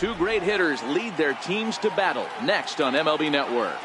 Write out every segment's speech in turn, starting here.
Two great hitters lead their teams to battle next on MLB Network.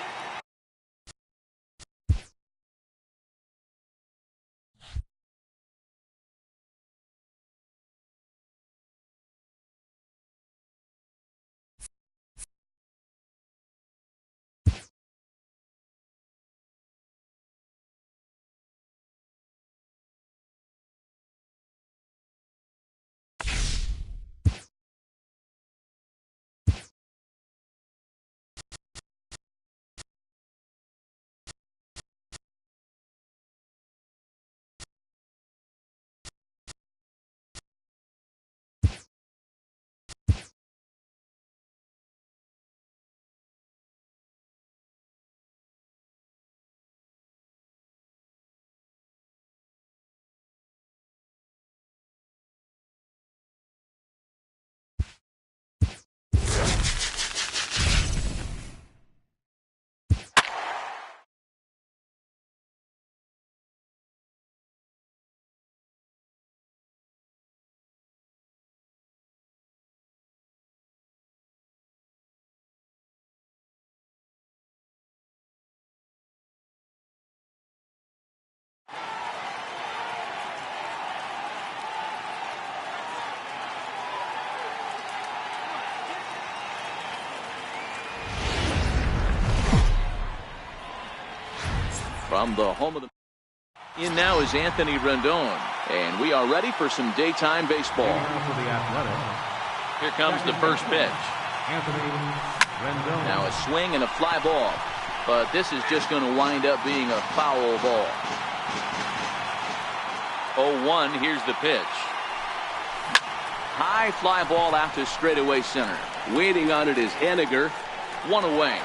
From the home of the in now is Anthony Rendon, and we are ready for some daytime baseball. Here comes the first pitch. Now a swing and a fly ball, but this is just going to wind up being a foul ball. 0-1. Here's the pitch. High fly ball out to straightaway center. Waiting on it is Henniger. One away.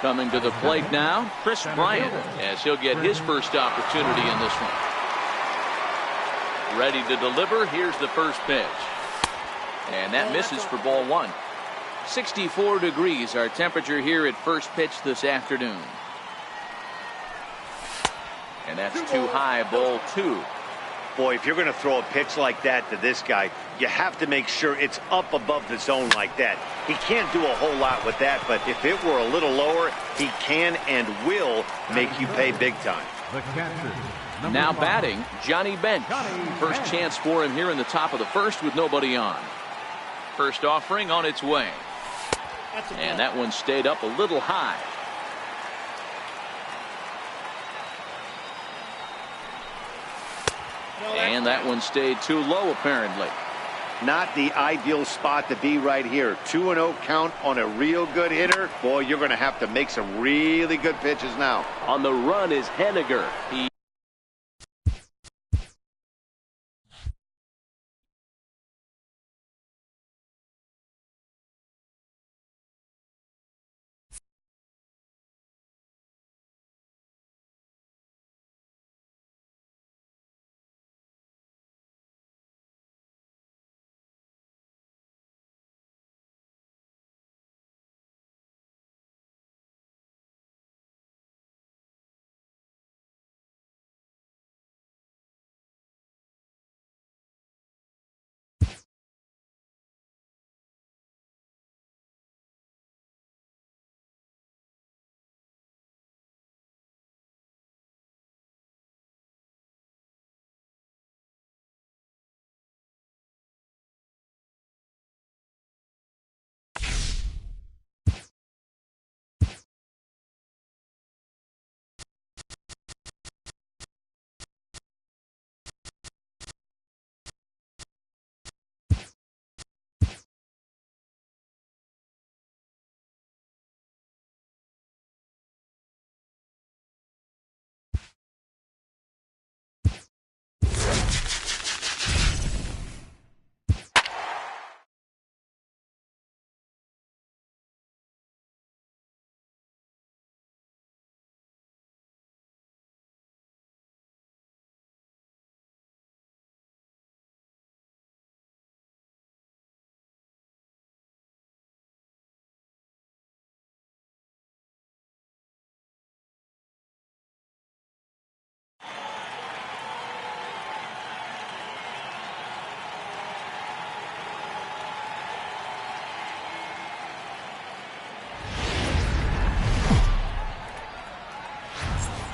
Coming to the plate now, Chris Bryant, as he'll get his first opportunity in this one. Ready to deliver. Here's the first pitch. And that misses for ball one. 64 degrees our temperature here at first pitch this afternoon. And that's too high, ball two. Boy, if you're going to throw a pitch like that to this guy, you have to make sure it's up above the zone like that. He can't do a whole lot with that, but if it were a little lower, he can and will make you pay big time. Now batting, Johnny Bench. First chance for him here in the top of the first with nobody on. First offering on its way. And that one stayed up a little high. And that one stayed too low, apparently. Not the ideal spot to be right here. 2-0 count on a real good hitter. Boy, you're going to have to make some really good pitches now. On the run is Henniger. He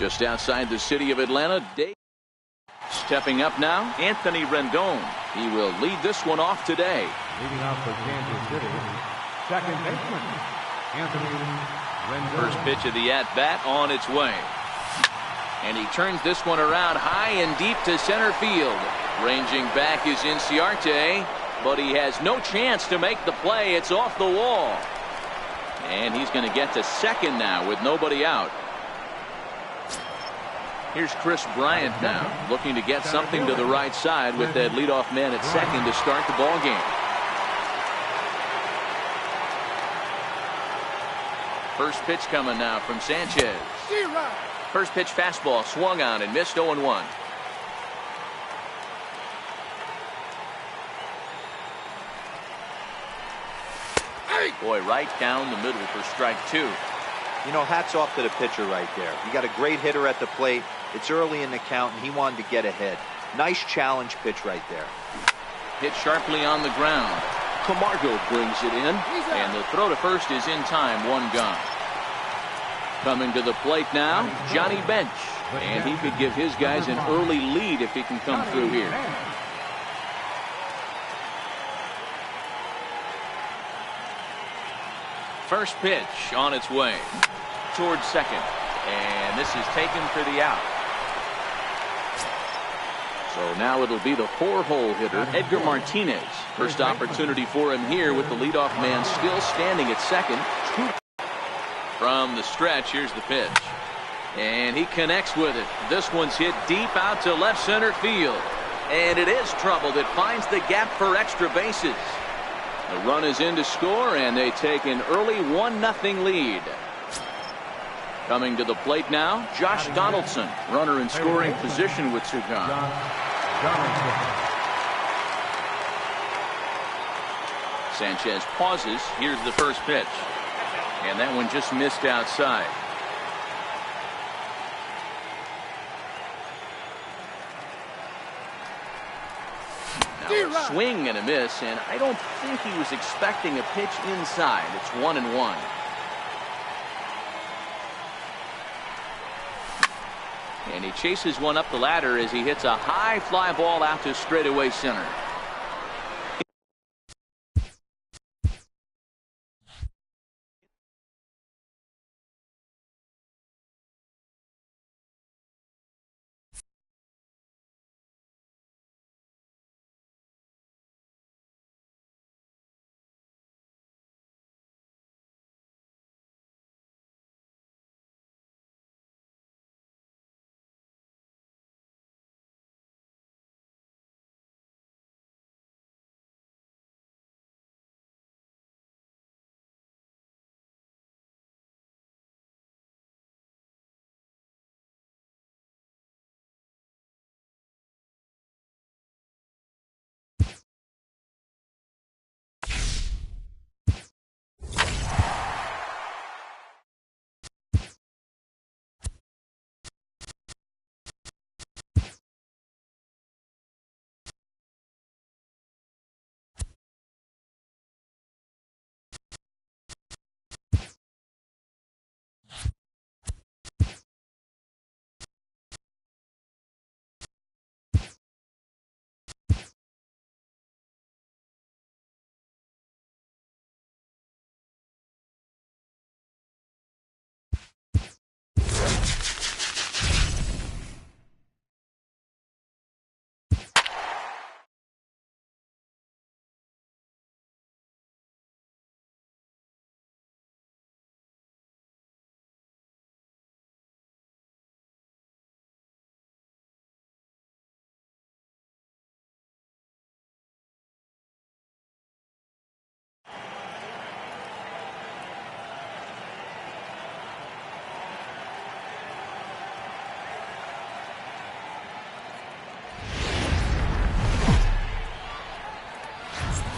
Just outside the city of Atlanta, Dave. Stepping up now, Anthony Rendon. He will lead this one off today. Leading off for Kansas City, second baseman, Anthony Rendon. First pitch of the at-bat on its way. And he turns this one around high and deep to center field. Ranging back is Inciarte, but he has no chance to make the play. It's off the wall. And he's going to get to second now with nobody out. Here's Chris Bryant now, looking to get something to the right side with that leadoff man at second to start the ball game. First pitch coming now from Sanchez. First pitch fastball swung on and missed 0-1. Boy, right down the middle for strike two. You know, hats off to the pitcher right there. You got a great hitter at the plate. It's early in the count, and he wanted to get ahead. Nice challenge pitch right there. Hit sharply on the ground. Camargo brings it in, and the throw to first is in time. One gone. Coming to the plate now, Johnny Bench. And he could give his guys an early lead if he can come through here. First pitch on its way towards second, and this is taken for the out. So now it'll be the four-hole hitter, Edgar Martinez. First opportunity for him here with the leadoff man still standing at second. From the stretch, here's the pitch. And he connects with it. This one's hit deep out to left center field. And it is trouble that finds the gap for extra bases. The run is in to score, and they take an early 1-0 lead. Coming to the plate now, Josh Donaldson. Runner in scoring position with two gone. Sanchez pauses. Here's the first pitch. And that one just missed outside. Now a swing and a miss, and I don't think he was expecting a pitch inside. It's 1-1. And he chases one up the ladder as he hits a high fly ball out to straightaway center.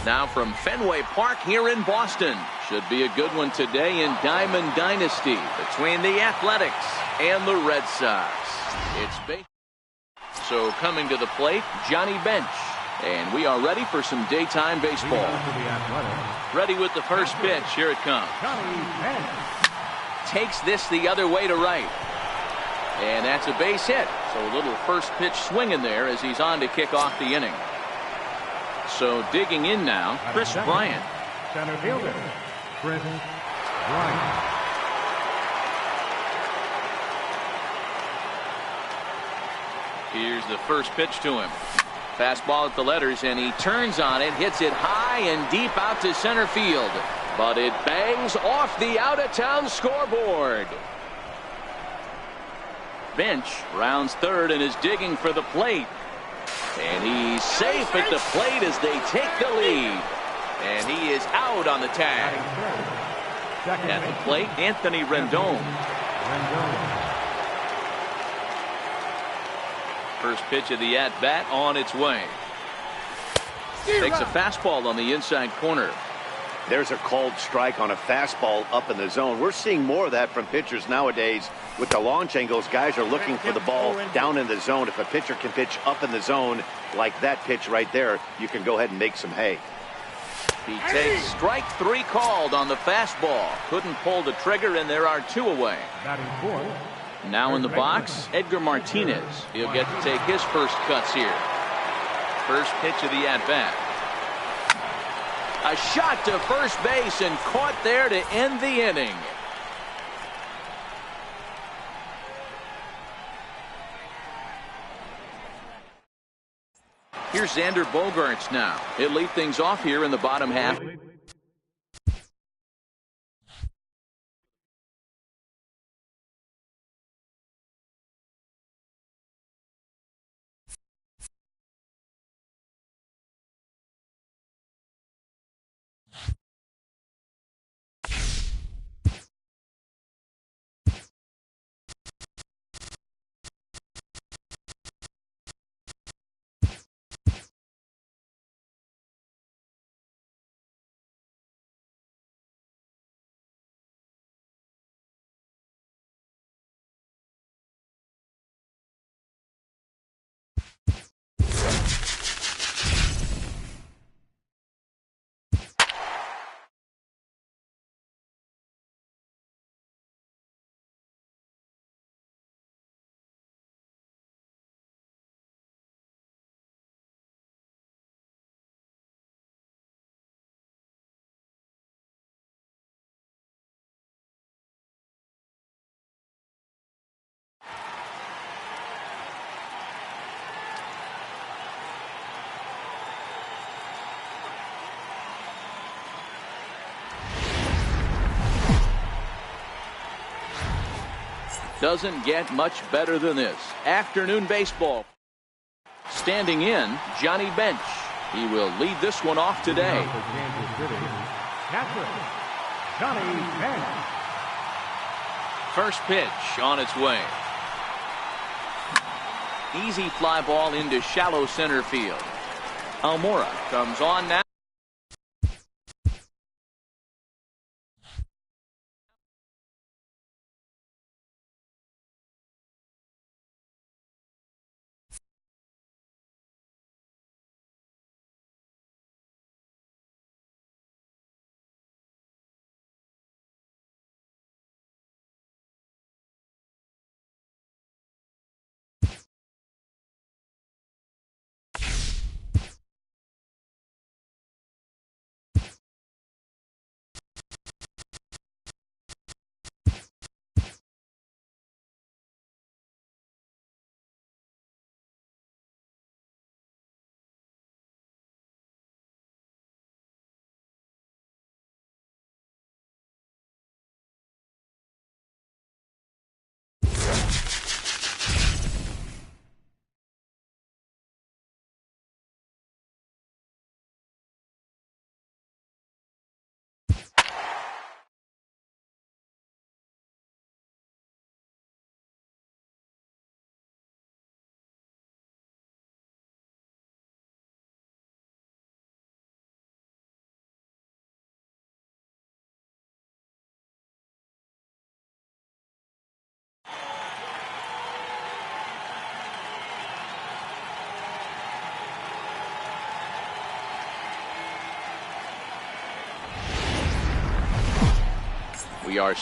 Now from Fenway Park here in Boston. Should be a good one today in Diamond Dynasty between the Athletics and the Red Sox. It's big. So coming to the plate, Johnny Bench. And we are ready for some daytime baseball. Ready with the first pitch. Here it comes. Takes this the other way to right. And that's a base hit. So a little first pitch swing in there as he's on to kick off the inning. So digging in now, Chris Bryant. Center fielder, Chris Bryant. Here's the first pitch to him. Fastball at the letters, and he turns on it, hits it high and deep out to center field. But it bangs off the out-of-town scoreboard. Bench rounds third and is digging for the plate. And he's safe at the plate as they take the lead. And he is out on the tag. At the plate, Anthony Rendon. First pitch of the at-bat on its way. Takes a fastball on the inside corner. There's a called strike on a fastball up in the zone. We're seeing more of that from pitchers nowadays. With the launch angles, guys are looking for the ball down in the zone. If a pitcher can pitch up in the zone like that pitch right there, you can go ahead and make some hay. He takes strike three called on the fastball. Couldn't pull the trigger, and there are two away. Now in the box, Edgar Martinez. He'll get to take his first cuts here. First pitch of the at-bat. A shot to first base and caught there to end the inning. Here's Xander Bogaerts now. He'll lead things off here in the bottom half. Doesn't get much better than this. Afternoon baseball. Standing in, Johnny Bench. He will lead this one off today. Johnny Bench. First pitch on its way. Easy fly ball into shallow center field. Almora comes on now. We are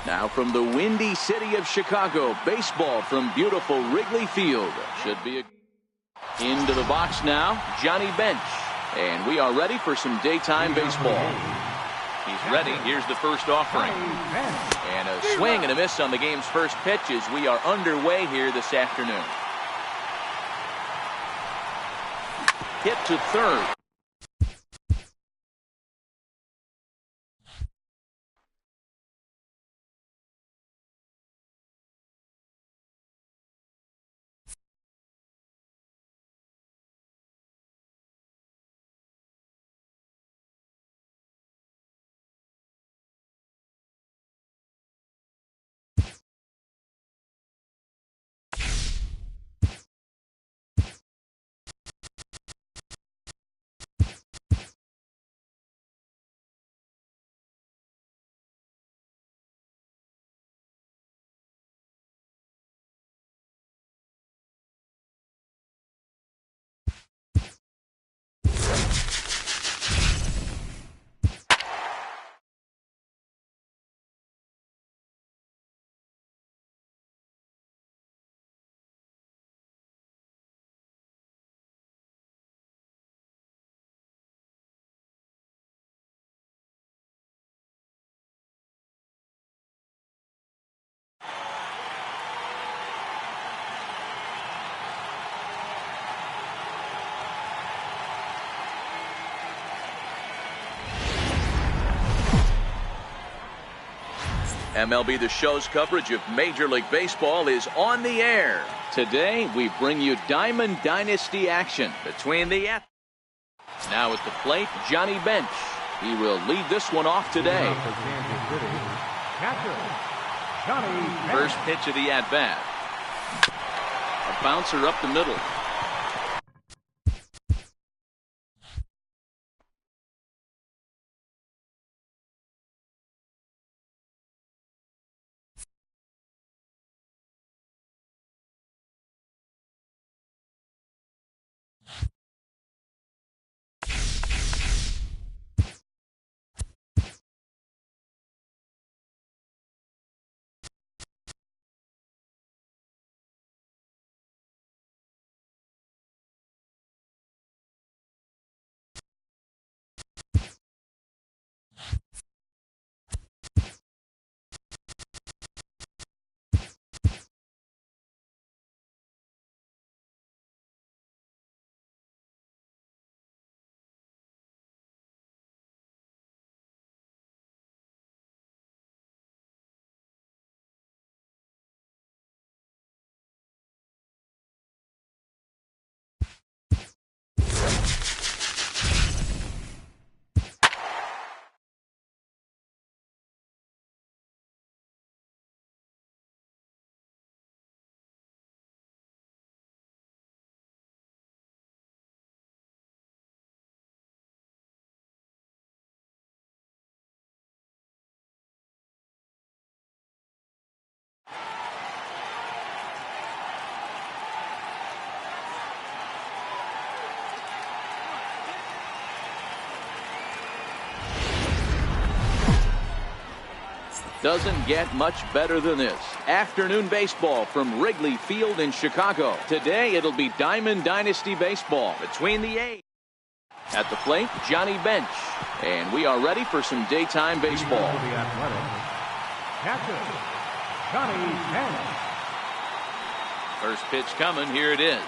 Now from the windy city of Chicago, baseball from beautiful Wrigley Field. Should be into the box now, Johnny Bench. And we are ready for some daytime baseball. He's ready. Here's the first offering. And a swing and a miss on the game's first pitch as we are underway here this afternoon. Hit to third. MLB The Show's coverage of Major League Baseball is on the air. Today, we bring you Diamond Dynasty action between the athletes. Now at the plate, Johnny Bench. He will lead this one off today. First pitch of the at-bat. A bouncer up the middle. Doesn't get much better than this. Afternoon baseball from Wrigley Field in Chicago. Today it'll be Diamond Dynasty baseball between the A's. At the plate, Johnny Bench. And we are ready for some daytime baseball. Johnny Bench. First pitch coming. Here it is.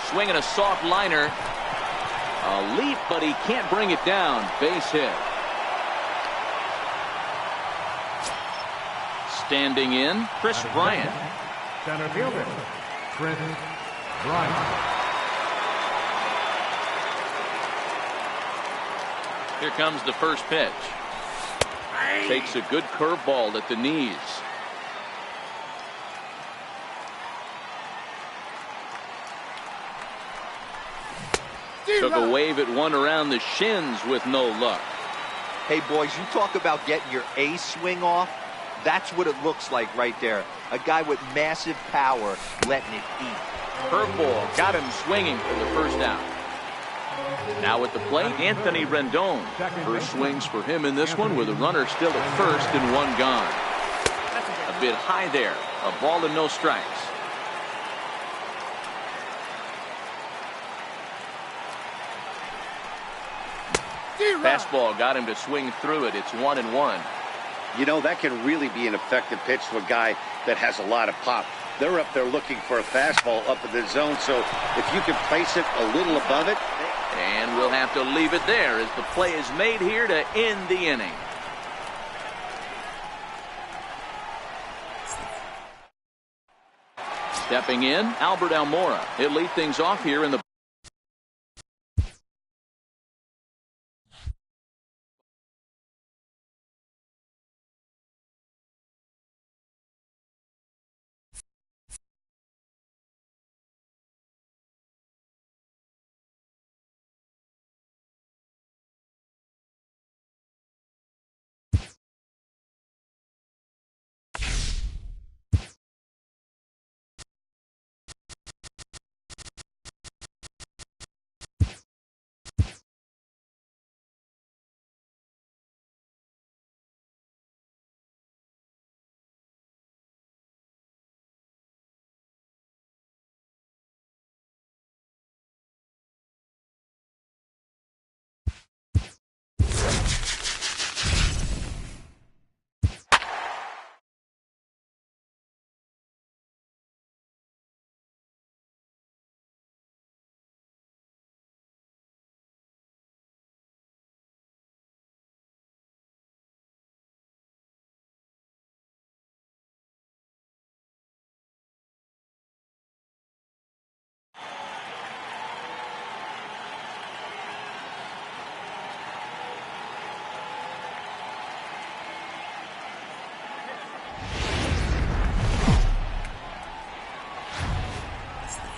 Swinging a soft liner. A leap, but he can't bring it down. Base hit. Standing in, Chris Bryant. Center fielder, Chris Bryant. Here comes the first pitch. Takes a good curveball at the knees. Took a wave at one around the shins with no luck. Hey, boys, you talk about getting your A swing off. That's what it looks like right there. A guy with massive power letting it eat. Curveball got him swinging for the first out. Now at the plate, Anthony Rendon. First swings for him in this one with a runner still at first and one gone. A bit high there. A ball and no strikes. Fastball got him to swing through it. It's 1-1. You know, that can really be an effective pitch to a guy that has a lot of pop. They're up there looking for a fastball up in the zone, so if you can place it a little above it. And we'll have to leave it there as the play is made here to end the inning. Stepping in, Albert Almora. He'll lead things off here in the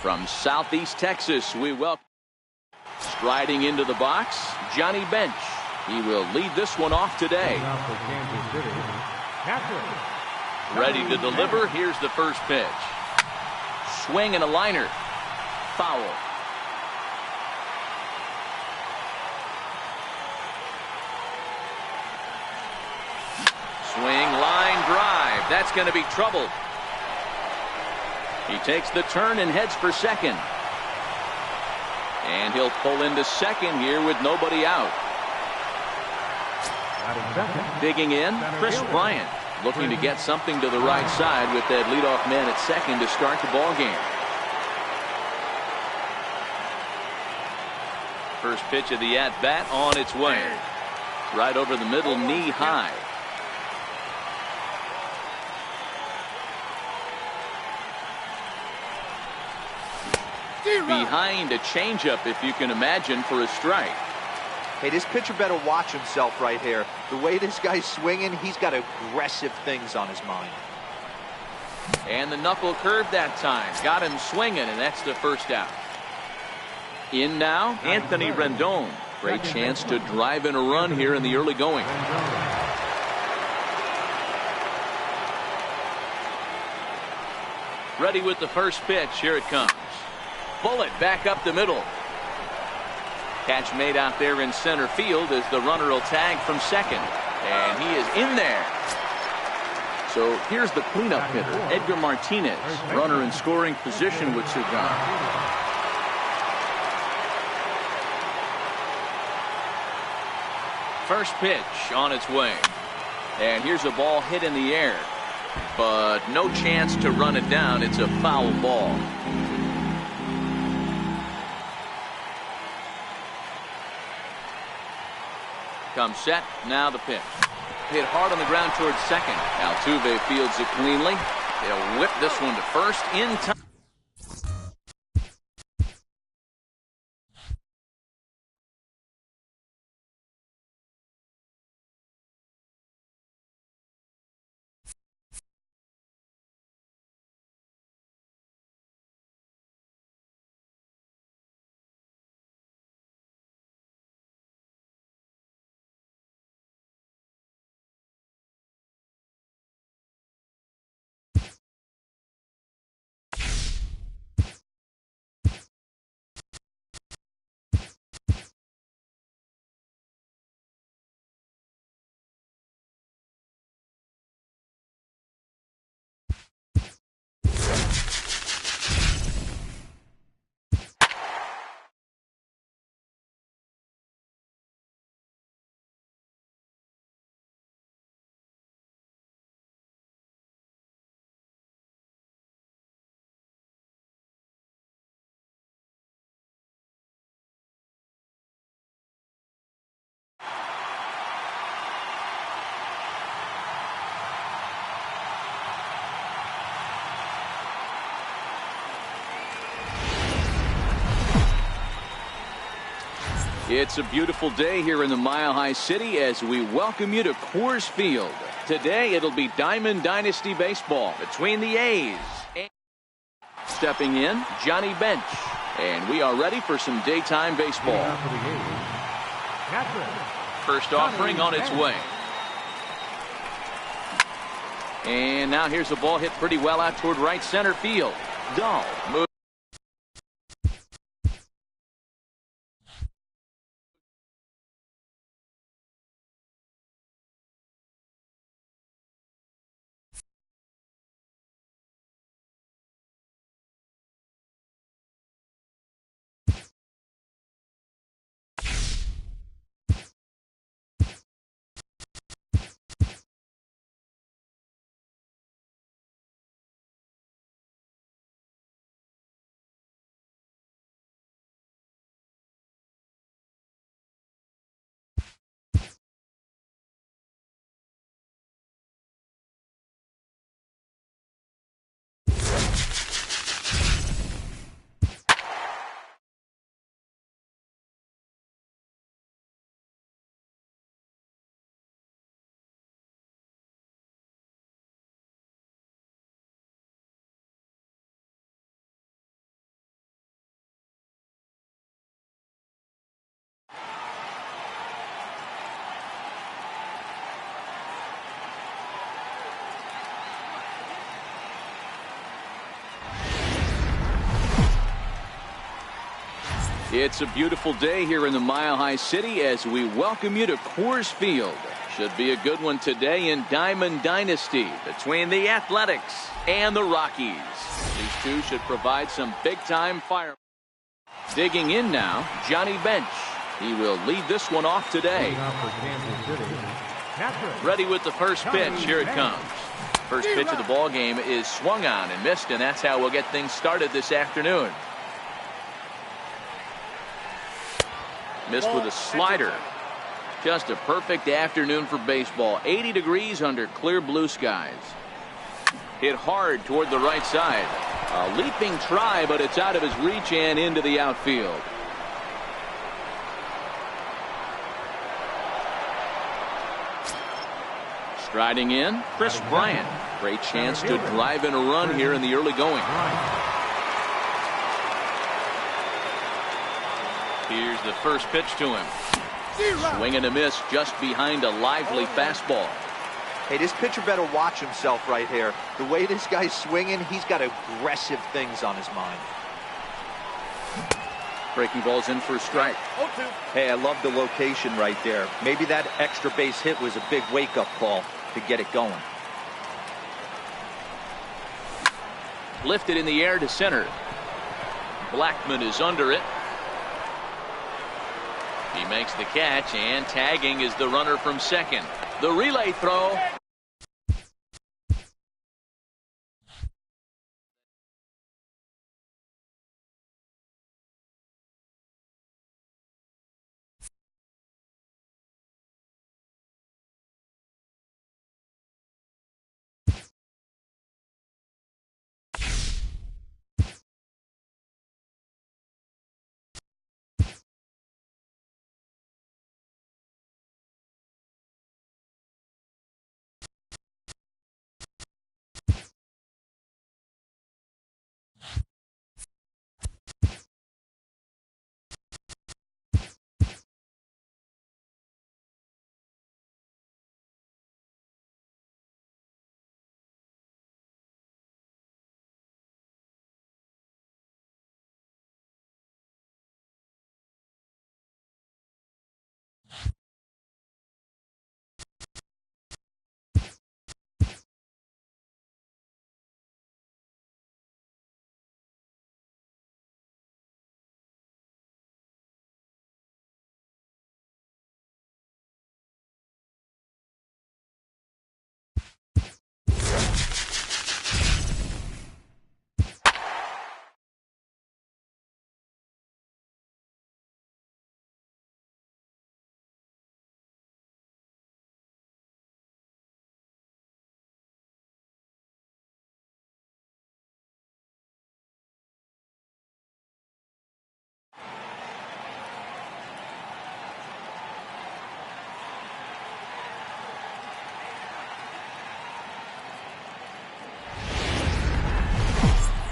From Southeast Texas, we welcome striding into the box, Johnny Bench. He will lead this one off today. Ready to deliver. Here's the first pitch. Swing and a liner. Foul. Swing, line, drive. That's going to be trouble. He takes the turn and heads for second. And he'll pull into second here with nobody out. Digging in, Chris Bryant, looking to get something to the right side with that leadoff man at second to start the ball game. First pitch of the at-bat on its way. Right over the middle, knee high. Behind a changeup, if you can imagine, for a strike. Hey, this pitcher better watch himself right here. The way this guy's swinging, he's got aggressive things on his mind. And the knuckle curve that time. Got him swinging, and that's the first out. In now, Anthony Rendon. Great chance to drive in a run here in the early going. Ready with the first pitch. Here it comes. Bullet back up the middle. Catch made out there in center field as the runner will tag from second. And he is in there. So here's the cleanup hitter, Edgar Martinez. Runner in scoring position with Cergon. First pitch on its way. And here's a ball hit in the air. But no chance to run it down. It's a foul ball. Comes set. Now the pitch. Hit hard on the ground towards second. Altuve fields it cleanly. They'll whip this one to first in time. It's a beautiful day here in the Mile High City as we welcome you to Coors Field. Today it'll be Diamond Dynasty baseball between the A's. Stepping in, Johnny Bench. And we are ready for some daytime baseball. First offering on its way. And now here's a ball hit pretty well out toward right center field. Dahl moves. It's a beautiful day here in the Mile High City as we welcome you to Coors Field. Should be a good one today in Diamond Dynasty between the Athletics and the Rockies. These two should provide some big-time fire. Digging in now, Johnny Bench. He will lead this one off today. Ready with the first pitch. Here it comes. First pitch of the ball game is swung on and missed, and that's how we'll get things started this afternoon. Missed with a slider. Just a perfect afternoon for baseball. 80 degrees under clear blue skies. Hit hard toward the right side. A leaping try, but it's out of his reach and into the outfield. Striding in, Chris Bryant. Great chance to drive in a run here in the early going. Here's the first pitch to him. Swing and a miss just behind a lively fastball. Hey, this pitcher better watch himself right here. The way this guy's swinging, he's got aggressive things on his mind. Breaking ball's in for a strike. Hey, I love the location right there. Maybe that extra base hit was a big wake-up call to get it going. Lifted in the air to center. Blackman is under it. He makes the catch, and tagging is the runner from second. The relay throw.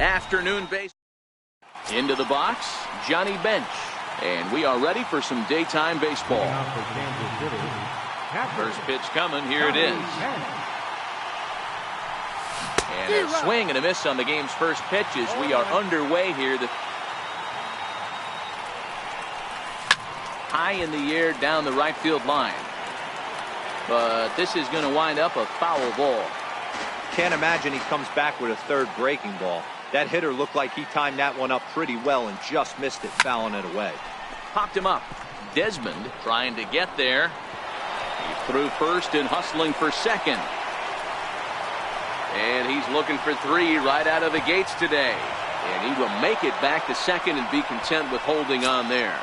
Afternoon base. Into the box, Johnny Bench. And we are ready for some daytime baseball. First pitch coming. Here it is. And a swing and a miss on the game's first pitch as we are underway here. High in the air down the right field line. But this is going to wind up a foul ball. Can't imagine he comes back with a third breaking ball. That hitter looked like he timed that one up pretty well and just missed it, fouling it away. Popped him up. Desmond trying to get there. He threw first and hustling for second. And he's looking for 3 right out of the gates today. And he will make it back to second and be content with holding on there.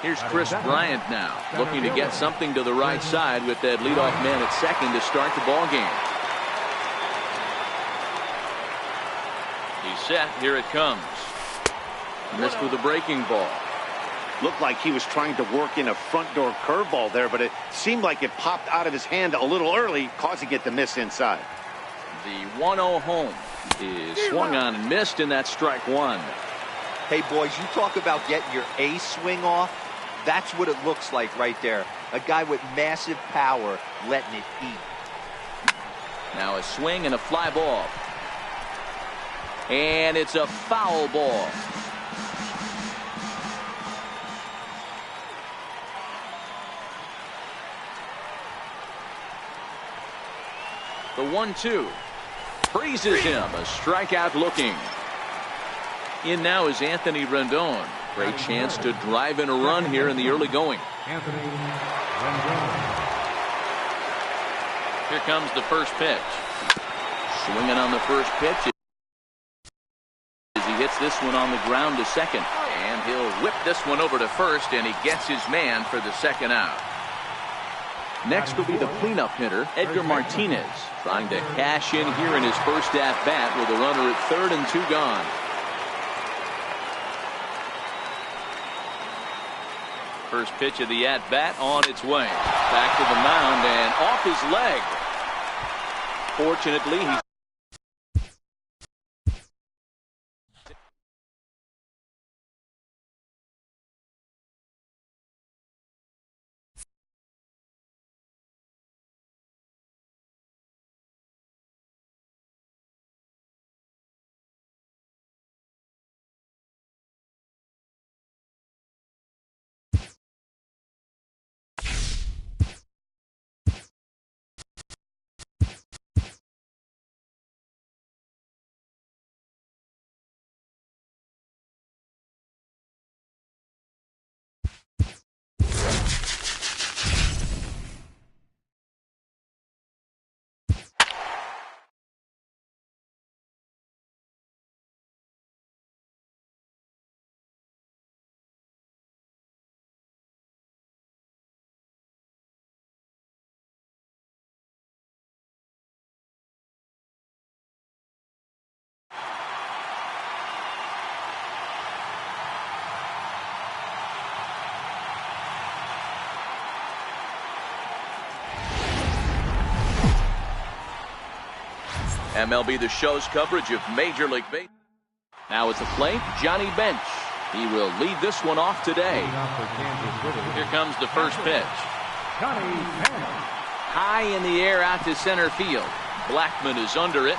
Here's Chris Bryant now, looking to get something to the right side with that leadoff man at second to start the ball game. He's set. Here it comes. Missed with a breaking ball. Looked like he was trying to work in a front door curveball there, but it seemed like it popped out of his hand a little early, causing it to miss inside. The 1-0 home is swung on and missed, and that's strike one. Hey, boys, you talk about getting your A swing off. That's what it looks like right there. A guy with massive power letting it eat. Now a swing and a fly ball. And it's a foul ball. The 1-2 freezes him. A strikeout looking. In now is Anthony Rendon. Great chance to drive in a run here in the early going. Anthony Rendon. Here comes the first pitch. Swinging on the first pitch as he hits this one on the ground to second. And he'll whip this one over to first, and he gets his man for the second out. Next will be the cleanup hitter, Edgar Martinez, trying to cash in here in his first at-bat with a runner at third and 2 gone. First pitch of the at-bat on its way. Back to the mound and off his leg. Fortunately, he's MLB The Show's coverage of Major League Baseball. Now at the plate, Johnny Bench. He will lead this one off today. Here comes the first pitch. Johnny Bench. High in the air out to center field. Blackman is under it.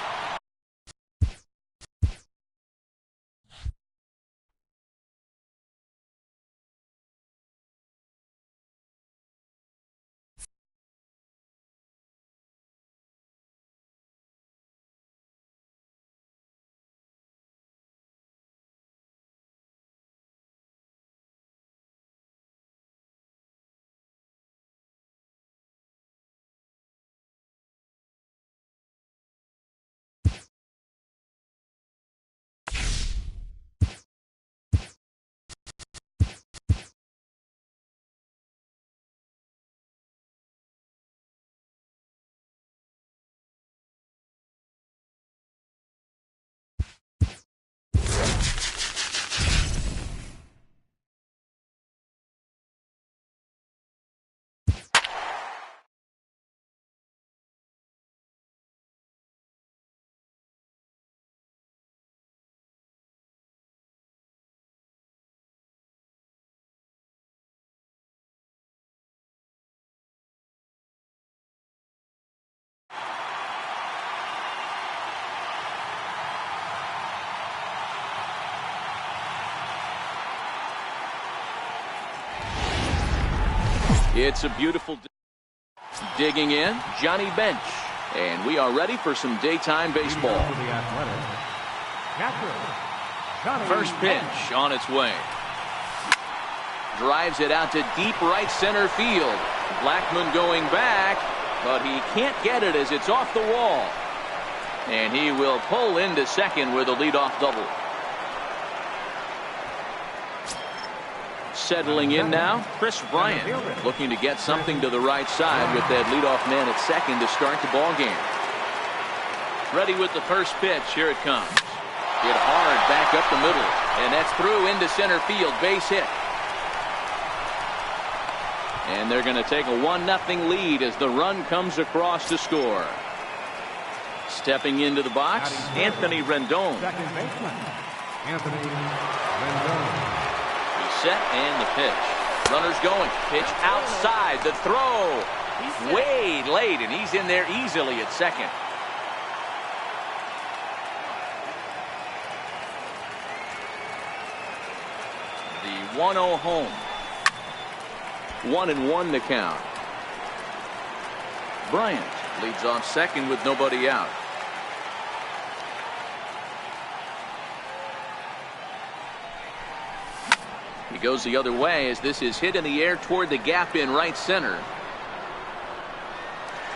It's a beautiful digging in, Johnny Bench. And we are ready for some daytime baseball. First pitch on its way. Drives it out to deep right center field. Blackmon going back, but he can't get it as it's off the wall. And he will pull into second with a leadoff double. Settling in now, Chris Bryant, looking to get something to the right side with that leadoff man at second to start the ball game. Ready with the first pitch. Here it comes. Hit hard back up the middle, and that's through into center field. Base hit. And they're going to take a 1-0 lead as the run comes across to score. Stepping into the box, Anthony Rendon. Second baseman, Anthony Rendon. Set and the pitch. Runners going. Pitch outside. The throw. Way late, and he's in there easily at second. The 1-0 home. 1-1 the count. Bryant leads off second with nobody out. He goes the other way as this is hit in the air toward the gap in right center.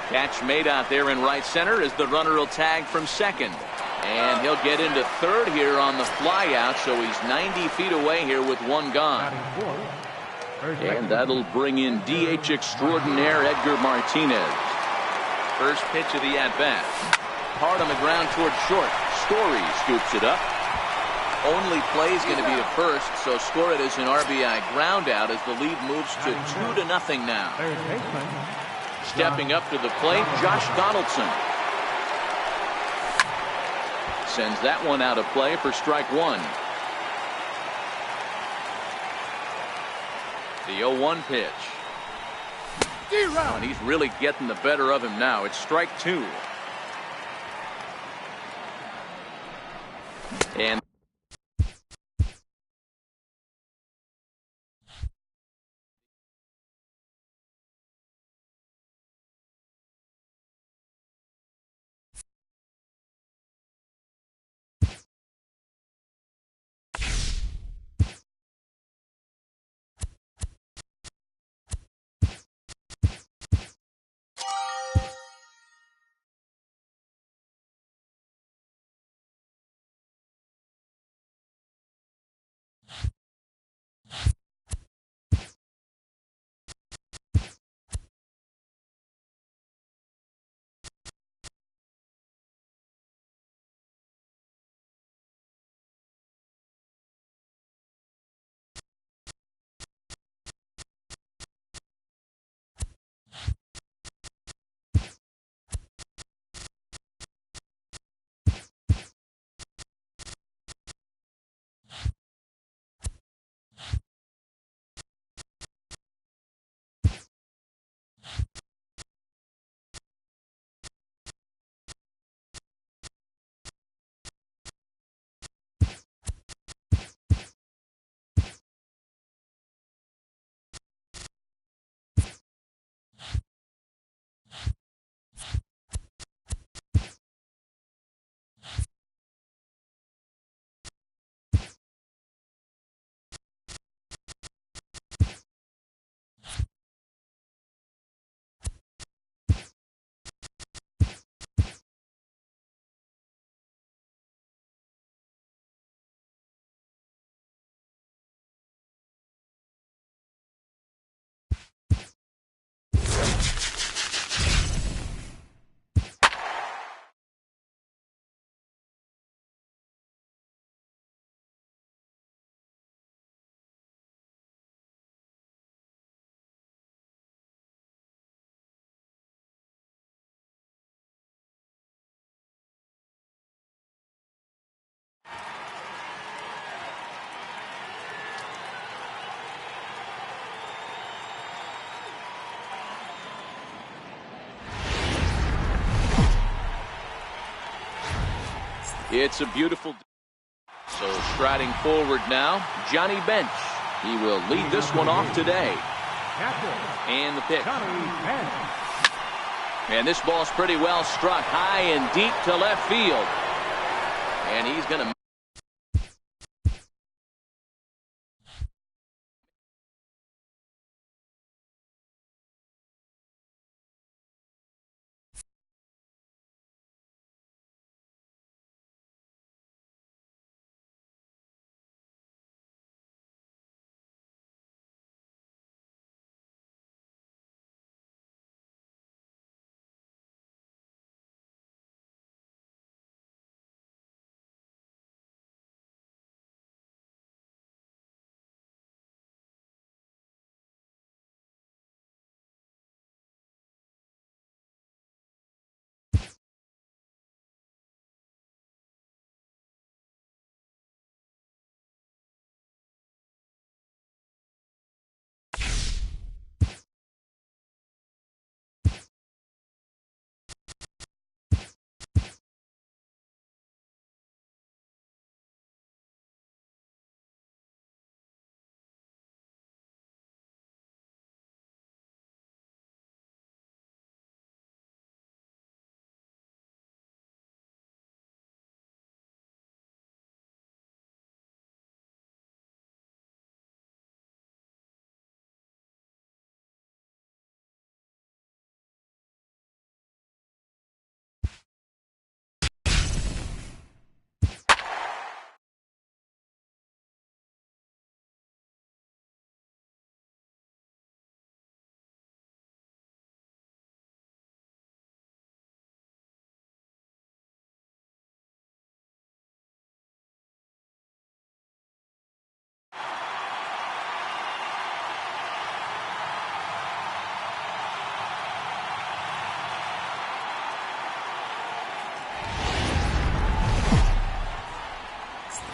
Catch made out there in right center as the runner will tag from second. And he'll get into third here on the fly out, so he's 90 feet away here with one gone. And that'll bring in DH extraordinaire Edgar Martinez. First pitch of the at-bat. Hard on the ground toward short. Story scoops it up. Only play is going to be to first, so score it as an RBI ground out as the lead moves to 2-0 now. Stepping up to the plate, Josh Donaldson. Sends that one out of play for strike one. The 0-1 pitch. And he's really getting the better of him now. It's strike two. And it's a beautiful. So striding forward now, Johnny Bench. He will lead this one off today. Catcher, And the pitch. Johnny Bench. And this ball's pretty well struck high and deep to left field. And he's going to.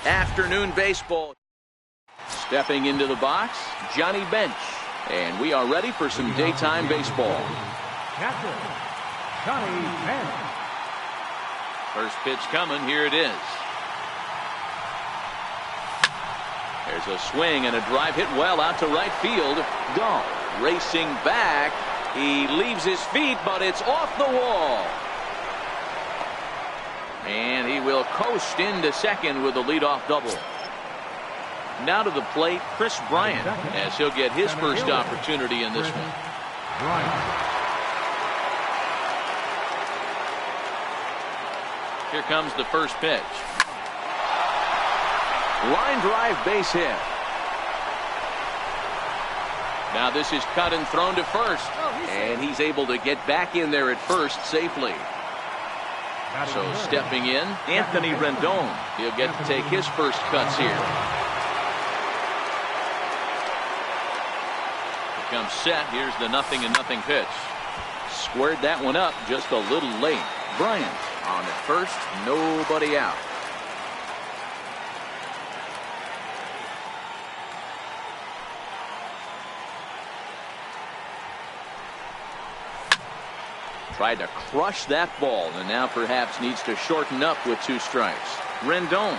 Afternoon baseball. Stepping into the box, Johnny Bench. And we are ready for some daytime baseball. Catcher, Johnny Bench. First pitch coming. Here it is. There's a swing and a drive hit well out to right field. Dahl racing back. He leaves his feet, but it's off the wall. And he will coast into second with a leadoff double. Now to the plate, Chris Bryant, as he'll get his first opportunity in this one. Here comes the first pitch. Line drive, base hit. Now this is cut and thrown to first. And he's able to get back in there at first safely. So stepping in, Anthony Rendon. He'll get to take his first cuts here. Here comes set. Here's the 0-0 pitch. Squared that one up just a little late. Bryant on at first, nobody out. Tried to crush that ball and now perhaps needs to shorten up with 2 strikes. Rendon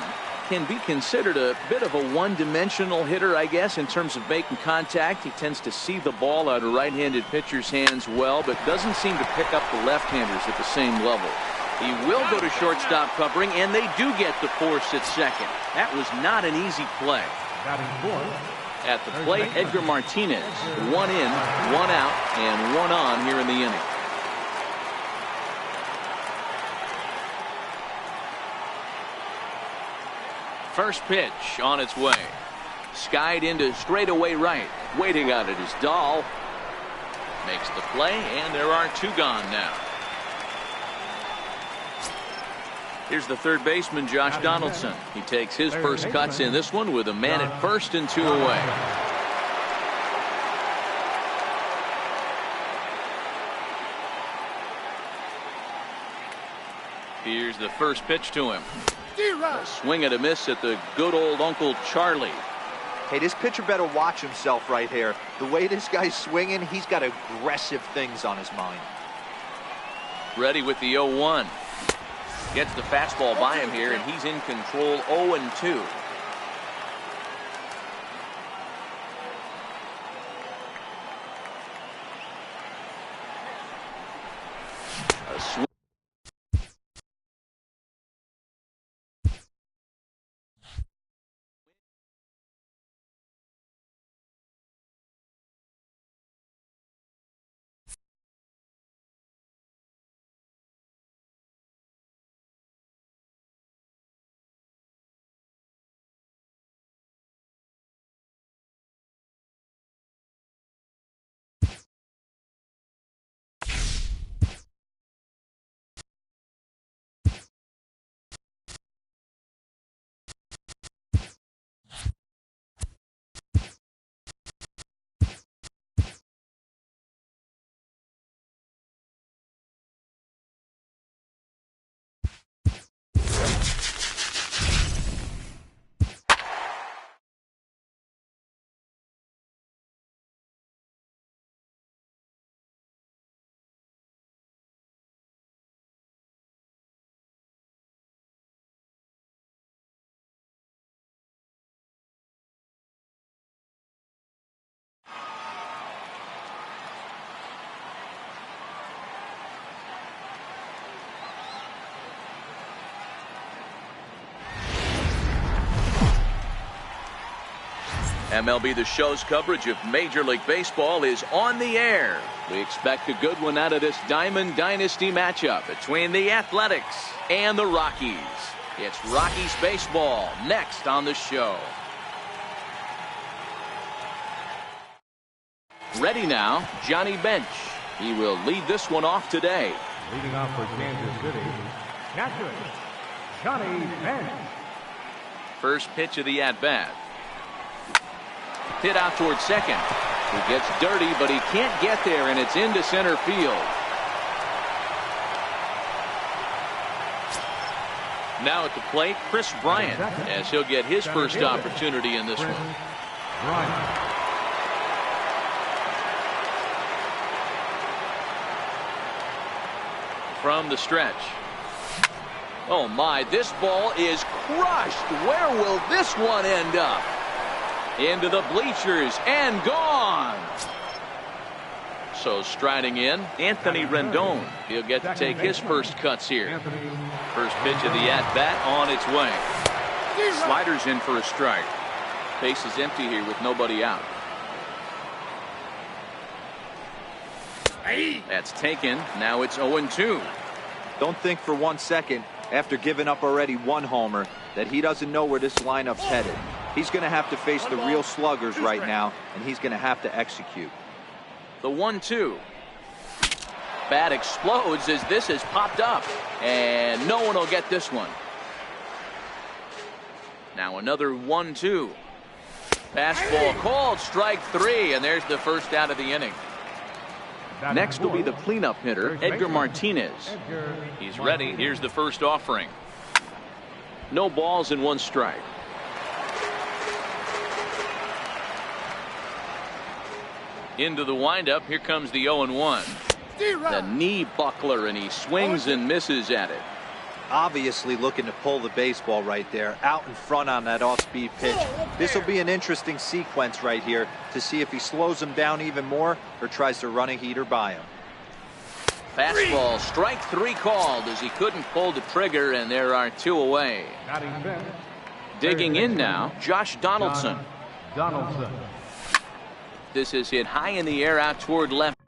can be considered a bit of a one-dimensional hitter, I guess, in terms of making contact. He tends to see the ball out of right-handed pitchers' hands well, but doesn't seem to pick up the left-handers at the same level. He will go to shortstop covering, and they do get the force at second. That was not an easy play. At the plate, Edgar Martinez. 1 in, 1 out, and 1 on here in the inning. First pitch on its way. Skied into straightaway right. Waiting on it is Dahl. Makes the play, and there are 2 gone now. Here's the third baseman, Josh Donaldson. He takes his first cuts in this one with a man at first and 2 away. Here's the first pitch to him. A swing and a miss at the good old Uncle Charlie. Hey, this pitcher better watch himself right here. The way this guy's swinging, he's got aggressive things on his mind. Ready with the 0-1. Gets the fastball by him here, and he's in control. 0-2. MLB The Show's coverage of Major League Baseball is on the air. We expect a good one out of this Diamond Dynasty matchup between the Athletics and the Rockies. It's Rockies baseball next on the show. Ready now, Johnny Bench. He will lead this one off today. Leading off for Kansas City, catcher, Johnny Bench. First pitch of the at-bat. Hit out towards second. He gets dirty, but he can't get there, and it's into center field. Now at the plate, Chris Bryant, as he'll get his first opportunity in this one. Bryant. From the stretch. Oh my, this ball is crushed. Where will this one end up? Into the bleachers and gone. So striding in, Anthony Rendon. He'll get to take his first cuts here. First pitch of the at-bat on its way. Sliders in for a strike. Base is empty here with nobody out. That's taken. Now it's 0-2. Don't think for 1 second, after giving up already one homer, that he doesn't know where this lineup's headed. He's going to have to face the real sluggers right now, and he's going to have to execute. The 1-2. Bat explodes as this has popped up, and no one will get this one. Now another 1-2. Fastball called, strike 3, and there's the first out of the inning. Next will be the cleanup hitter, Edgar Martinez. He's ready. Here's the first offering. No balls and 1 strike. Into the windup. Here comes the 0-1. The knee buckler, and he swings and misses at it. Obviously looking to pull the baseball right there, out in front on that off-speed pitch. This will be an interesting sequence right here to see if he slows him down even more or tries to run a heater by him. Fastball, strike 3 called as he couldn't pull the trigger, and there are 2 away. Digging in now, Josh Donaldson. This is hit high in the air out toward left.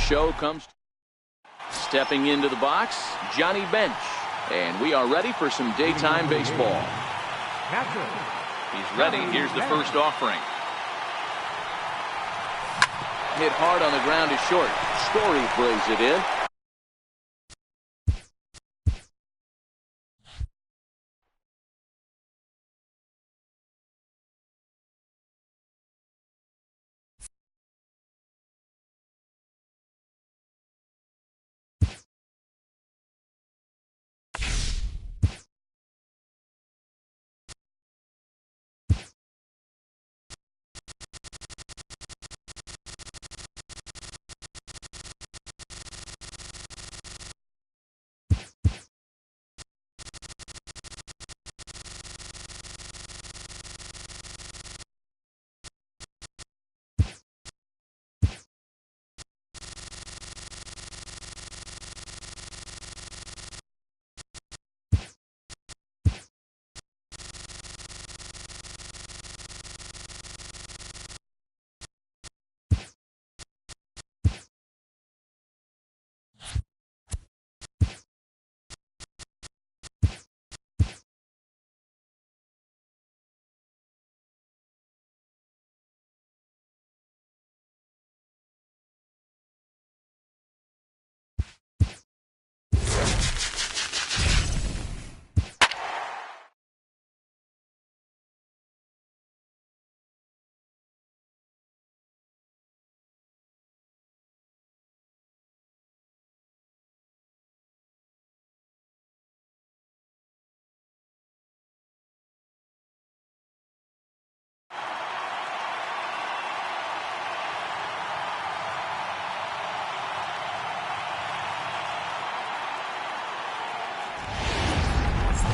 Show comes stepping into the box, Johnny Bench, and we are ready for some daytime baseball. He's ready. Here's the first offering. Hit hard on the ground is short. Story plays it in.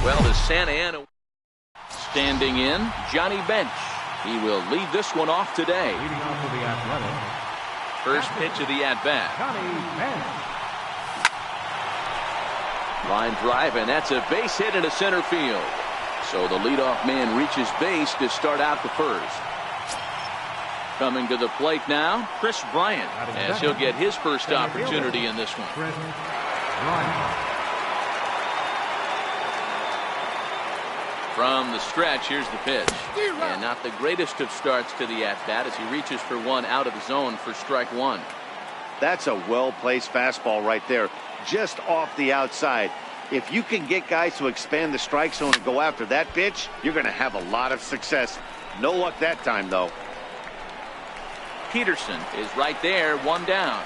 Well, the Santa Ana standing in, Johnny Bench. He will lead this one off today. Leading off for the Athletics, First pitch of the at-bat. Johnny Bench. Line drive, and that's a base hit into center field. So the leadoff man reaches base to start out the first. Coming to the plate now, Chris Bryant, as he'll get his first opportunity in this one. Chris Bryant. From the stretch, here's the pitch. And not the greatest of starts to the at-bat as he reaches for one out of the zone for strike one. That's a well-placed fastball right there, just off the outside. If you can get guys to expand the strike zone and go after that pitch, you're going to have a lot of success. No luck that time, though. Peterson is right there, one down.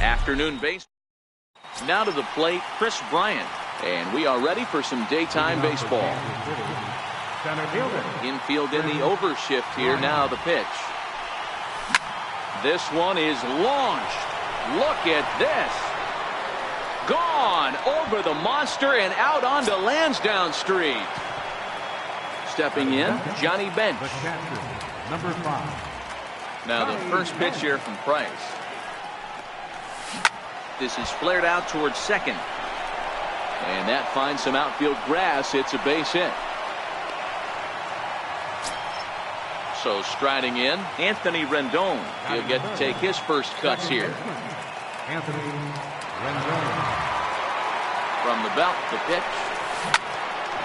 Afternoon base. Now to the plate, Chris Bryant. And we are ready for some daytime baseball. Center fielder. Infield in the overshift here. Now the pitch. This one is launched. Look at this. Gone over the monster and out onto Lansdowne Street. Stepping in, Johnny Bench. The catcher, number 5. Now the first pitch here from Price. This is flared out towards second. And that finds some outfield grass. It's a base hit. So striding in, Anthony Rendon. He'll get to take his first cuts here. Anthony Rendon. From the belt, the pitch.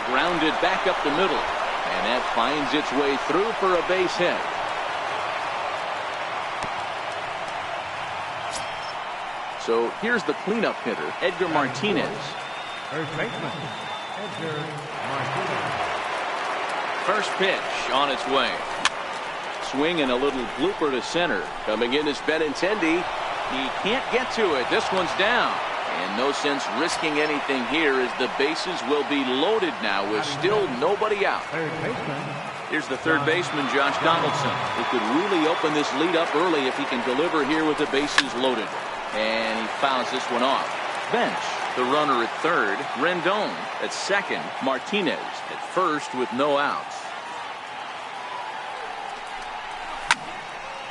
Grounded back up the middle. And that finds its way through for a base hit. So here's the cleanup hitter, Edgar Martinez. First baseman, Edgar Martinez. First pitch on its way. Swing and a little blooper to center. Coming in is Benintendi. He can't get to it. This one's down. And no sense risking anything here as the bases will be loaded now with still nobody out. Third baseman. Here's the third baseman, Josh Donaldson. He could really open this lead up early if he can deliver here with the bases loaded. And he fouls this one off. Bench, the runner at third. Rendon at second. Martinez at first with no outs.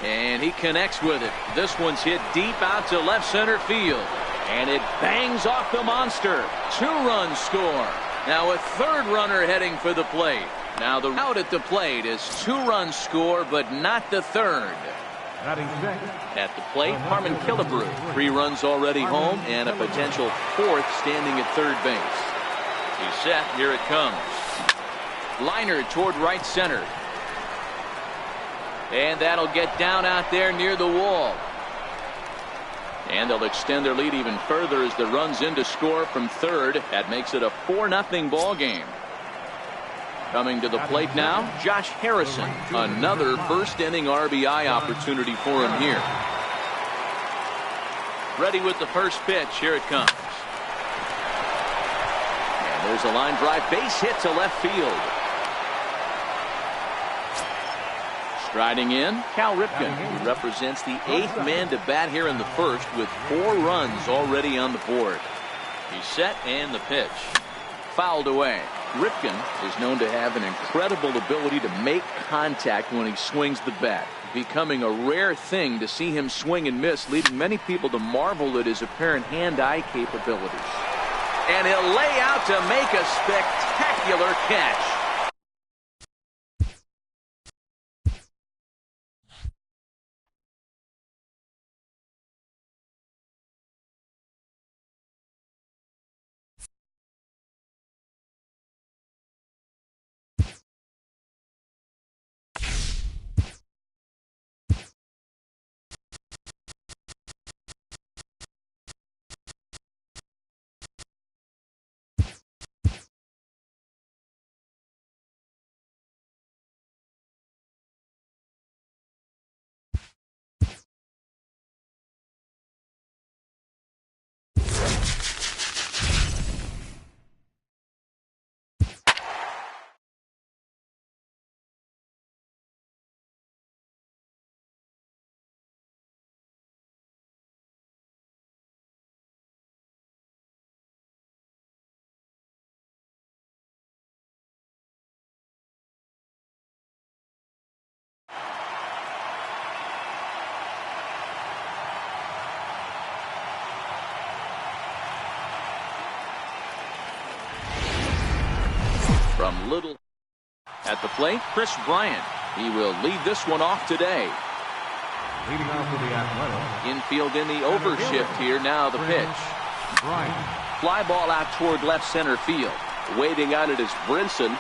And he connects with it. This one's hit deep out to left center field. And it bangs off the monster. 2-run score. Now a third runner heading for the plate. Now the out at the plate is 2 runs score, but not the third. Batting sixth. At the plate, Harmon Killebrew. 3 runs already home and a potential 4th standing at third base. He's set. Here it comes. Liner toward right center. And that'll get down out there near the wall. And they'll extend their lead even further as the runs in to score from third. That makes it a 4-0 ball game. Coming to the plate now, Josh Harrison. Another first inning RBI opportunity for him here. Ready with the first pitch. Here it comes. And there's a line drive. Base hit to left field. Striding in, Cal Ripken, who represents the 8th man to bat here in the first with 4 runs already on the board. He's set and the pitch. Fouled away. Ripken is known to have an incredible ability to make contact when he swings the bat, becoming a rare thing to see him swing and miss, leading many people to marvel at his apparent hand-eye capabilities. And he'll lay out to make a spectacular catch. From Little at the plate, Chris Bryant. He will lead this one off today. Leading off with the Athletics. Infield in the overshift here. Now the pitch. Bryant. Fly ball out toward left center field. Waiting on it is Brinson.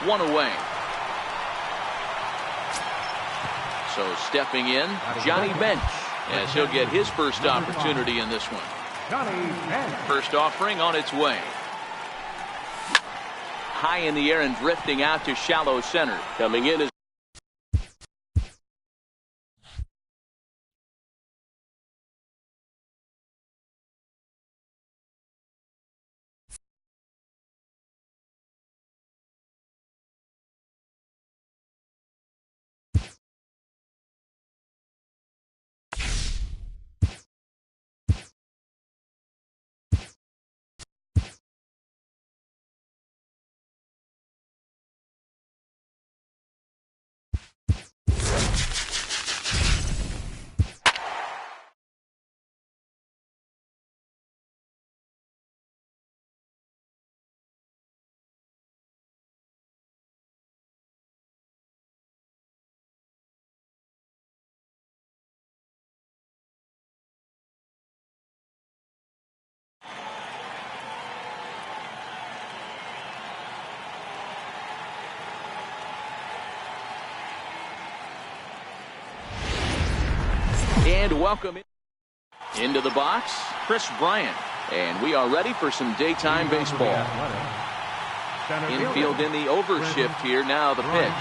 1 away. So stepping in, Johnny Bench, as he'll get his first opportunity in this one. Johnny Bench. First offering on its way. High in the air and drifting out to shallow center. Coming in is and welcome into the box, Chris Bryant. And we are ready for some daytime baseball. Infield in the overshift here. Now the pitch.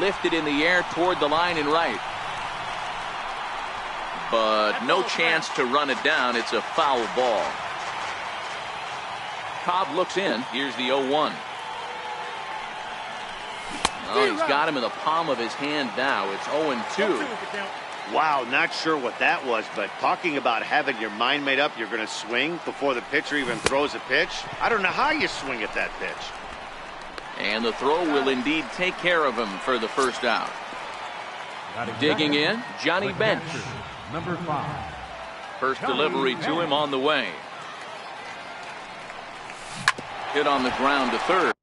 Lifted in the air toward the line and right. But no chance to run it down. It's a foul ball. Cobb looks in. Here's the 0-1. Oh, he's got him in the palm of his hand now. It's 0-2. Wow, not sure what that was, but talking about having your mind made up you're going to swing before the pitcher even throws a pitch. I don't know how you swing at that pitch. And the throw will indeed take care of him for the first out. Digging in, Johnny Bench. Number 5. First delivery to him on the way. Hit on the ground to third.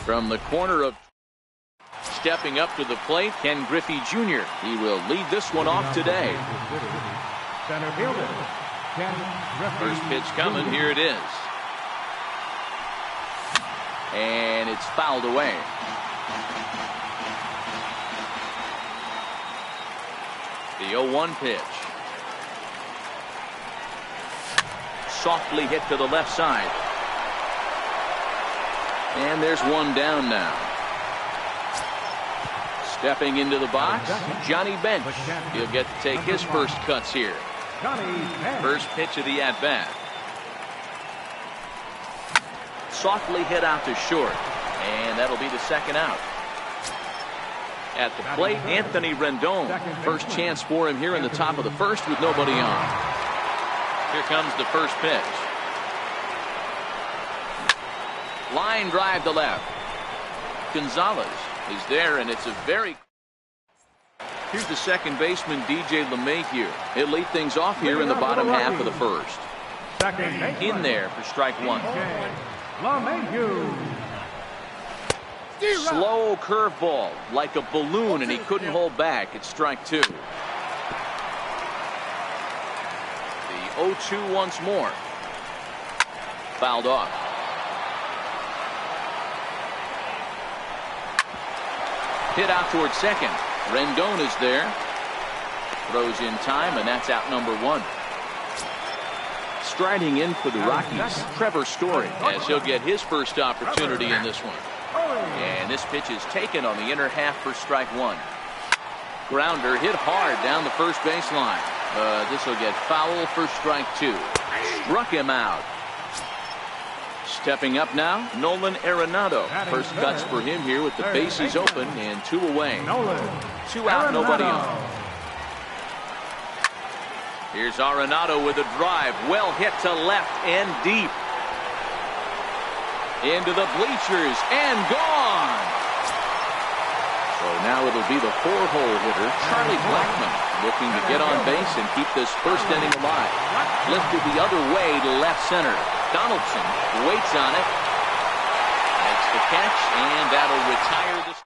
From the corner of stepping up to the plate, Ken Griffey Jr. He will lead this one off today. Center fielder, Ken Griffey First pitch coming. Here it is. And it's fouled away. The 0-1 pitch. Softly hit to the left side. And there's one down now. Stepping into the box, Johnny Bench. He'll get to take his first cuts here. First pitch of the at-bat. Softly hit out to short. And that'll be the second out. At the plate, Anthony Rendon. First chance for him here in the top of the first with nobody on. Here comes the first pitch. Line drive to left. Gonzalez is there, and it's a very... Here's the second baseman, DJ LeMahieu. He'll lead things off here in the bottom half of the first. In there for strike one. Slow curveball, like a balloon, and he couldn't hold back. It's strike two. The 0-2 once more. Fouled off. Hit out towards second. Rendon is there. Throws in time, and that's out number one. Striding in for the Rockies, Trevor Story, as he'll get his first opportunity in this one. And this pitch is taken on the inner half for strike one. Grounder hit hard down the first baseline. This will get foul for strike two. Struck him out. Stepping up now, Nolan Arenado. First cuts for him here with the bases open and two away. Two out, nobody on. Here's Arenado with a drive. Well hit to left and deep. Into the bleachers and gone. So now it'll be the four-hole hitter, Charlie Blackmon, looking to get on base and keep this first inning alive. Lifted the other way to left center. Donaldson waits on it. Makes the catch, and that'll retire this.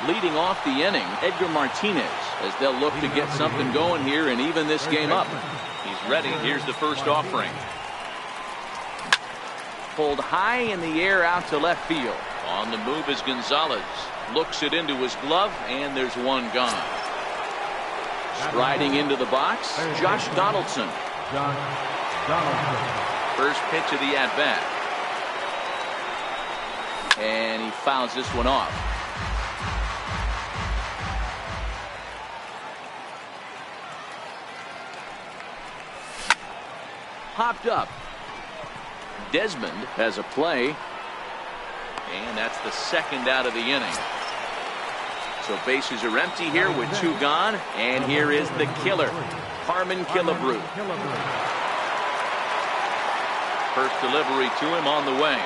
Leading off the inning, Edgar Martinez, as they'll look to get something going here and even this game up. He's ready. Here's the first offering. Pulled high in the air out to left field. On the move is Gonzalez. Looks it into his glove, and there's one gone. Striding into the box, Josh Donaldson. First pitch of the at-bat. And he fouls this one off. Popped up. Desmond has a play. And that's the second out of the inning. So bases are empty here with two gone. And here is the killer, Harmon Killebrew. First delivery to him on the way.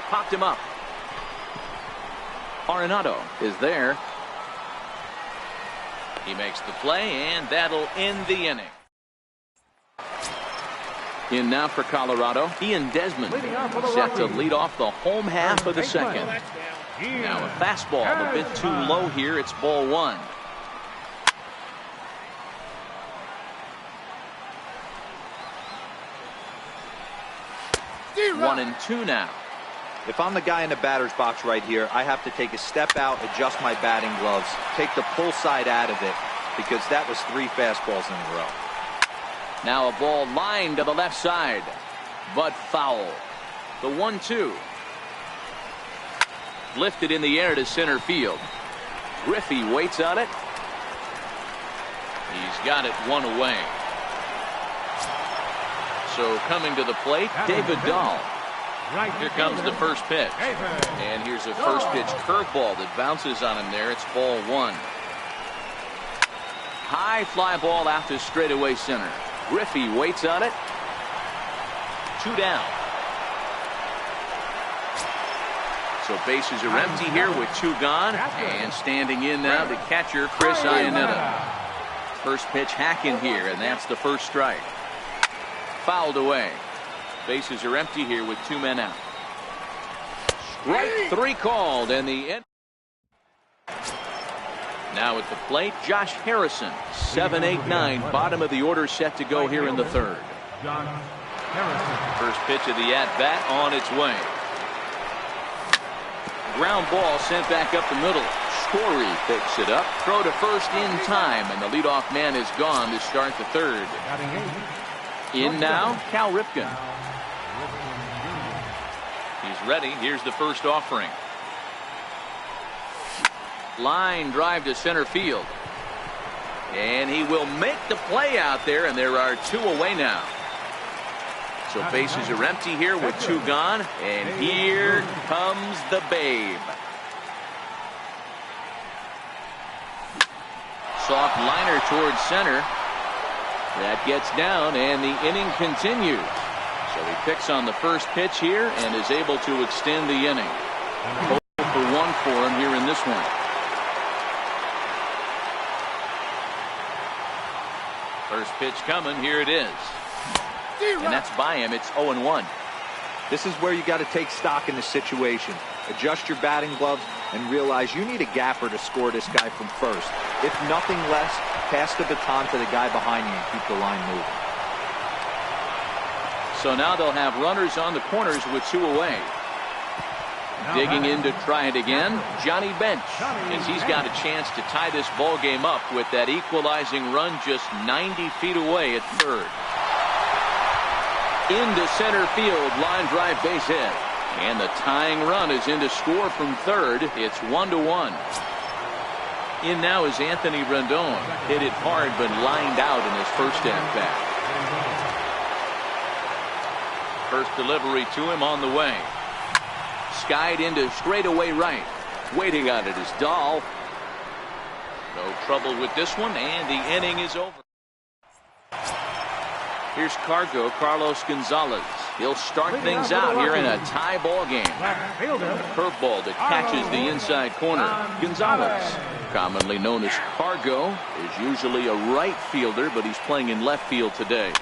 Popped him up. Arenado is there. He makes the play, and that'll end the inning. In now for Colorado, Ian Desmond set to lead off the home half of the second. Now a fastball a bit too low here. It's ball one. One and two now. If I'm the guy in the batter's box right here, I have to take a step out, adjust my batting gloves, take the pull side out of it, because that was 3 fastballs in a row. Now a ball lined to the left side, but foul. The 1-2. Lifted in the air to center field. Griffey waits on it. He's got it one away. So coming to the plate, David Dahl. Here comes the first pitch. And here's a first pitch curveball that bounces on him there. It's ball one. High fly ball out to straightaway center. Griffey waits on it. 2 down. So bases are empty here with 2 gone. And standing in now the catcher, Chris Iannetta. First pitch hack in here, and that's the first strike. Fouled away. Bases are empty here with 2 men out. Strike 3 called, and the end. Now at the plate, Josh Harrison. 7, 8, 9. Bottom of the order set to go here in the third. First pitch of the at-bat on its way. Ground ball sent back up the middle. Story picks it up. Throw to first in time, and the leadoff man is gone to start the third. In now, Cal Ripken. He's ready. Here's the first offering. Line drive to center field. And he will make the play out there, and there are 2 away now. So bases are empty here with 2 gone, and here comes the Babe. Soft liner towards center. That gets down, and the inning continues. So he picks on the first pitch here and is able to extend the inning. 0 for 1 for him here in this one. First pitch coming. Here it is. And that's by him. It's 0-1. This is where you got to take stock in the situation. Adjust your batting gloves and realize you need a gapper to score this guy from first. If nothing less, pass the baton to the guy behind you and keep the line moving. So now they'll have runners on the corners with 2 away. Digging in to try it again, Johnny Bench, as he's got a chance to tie this ball game up with that equalizing run just 90 feet away at third. Into center field, line drive base hit. And the tying run is in to score from third. It's 1-1. In now is Anthony Rendon. Hit it hard but lined out in his first at-bat. First delivery to him on the way. Skied into straightaway right. Waiting on it is Dahl. No trouble with this one, and the inning is over. Here's Carlos Gonzalez. He'll start things out here in a tie ball game. Curveball that catches the inside corner. Gonzalez, commonly known as Cargo, is usually a right fielder, but he's playing in left field today.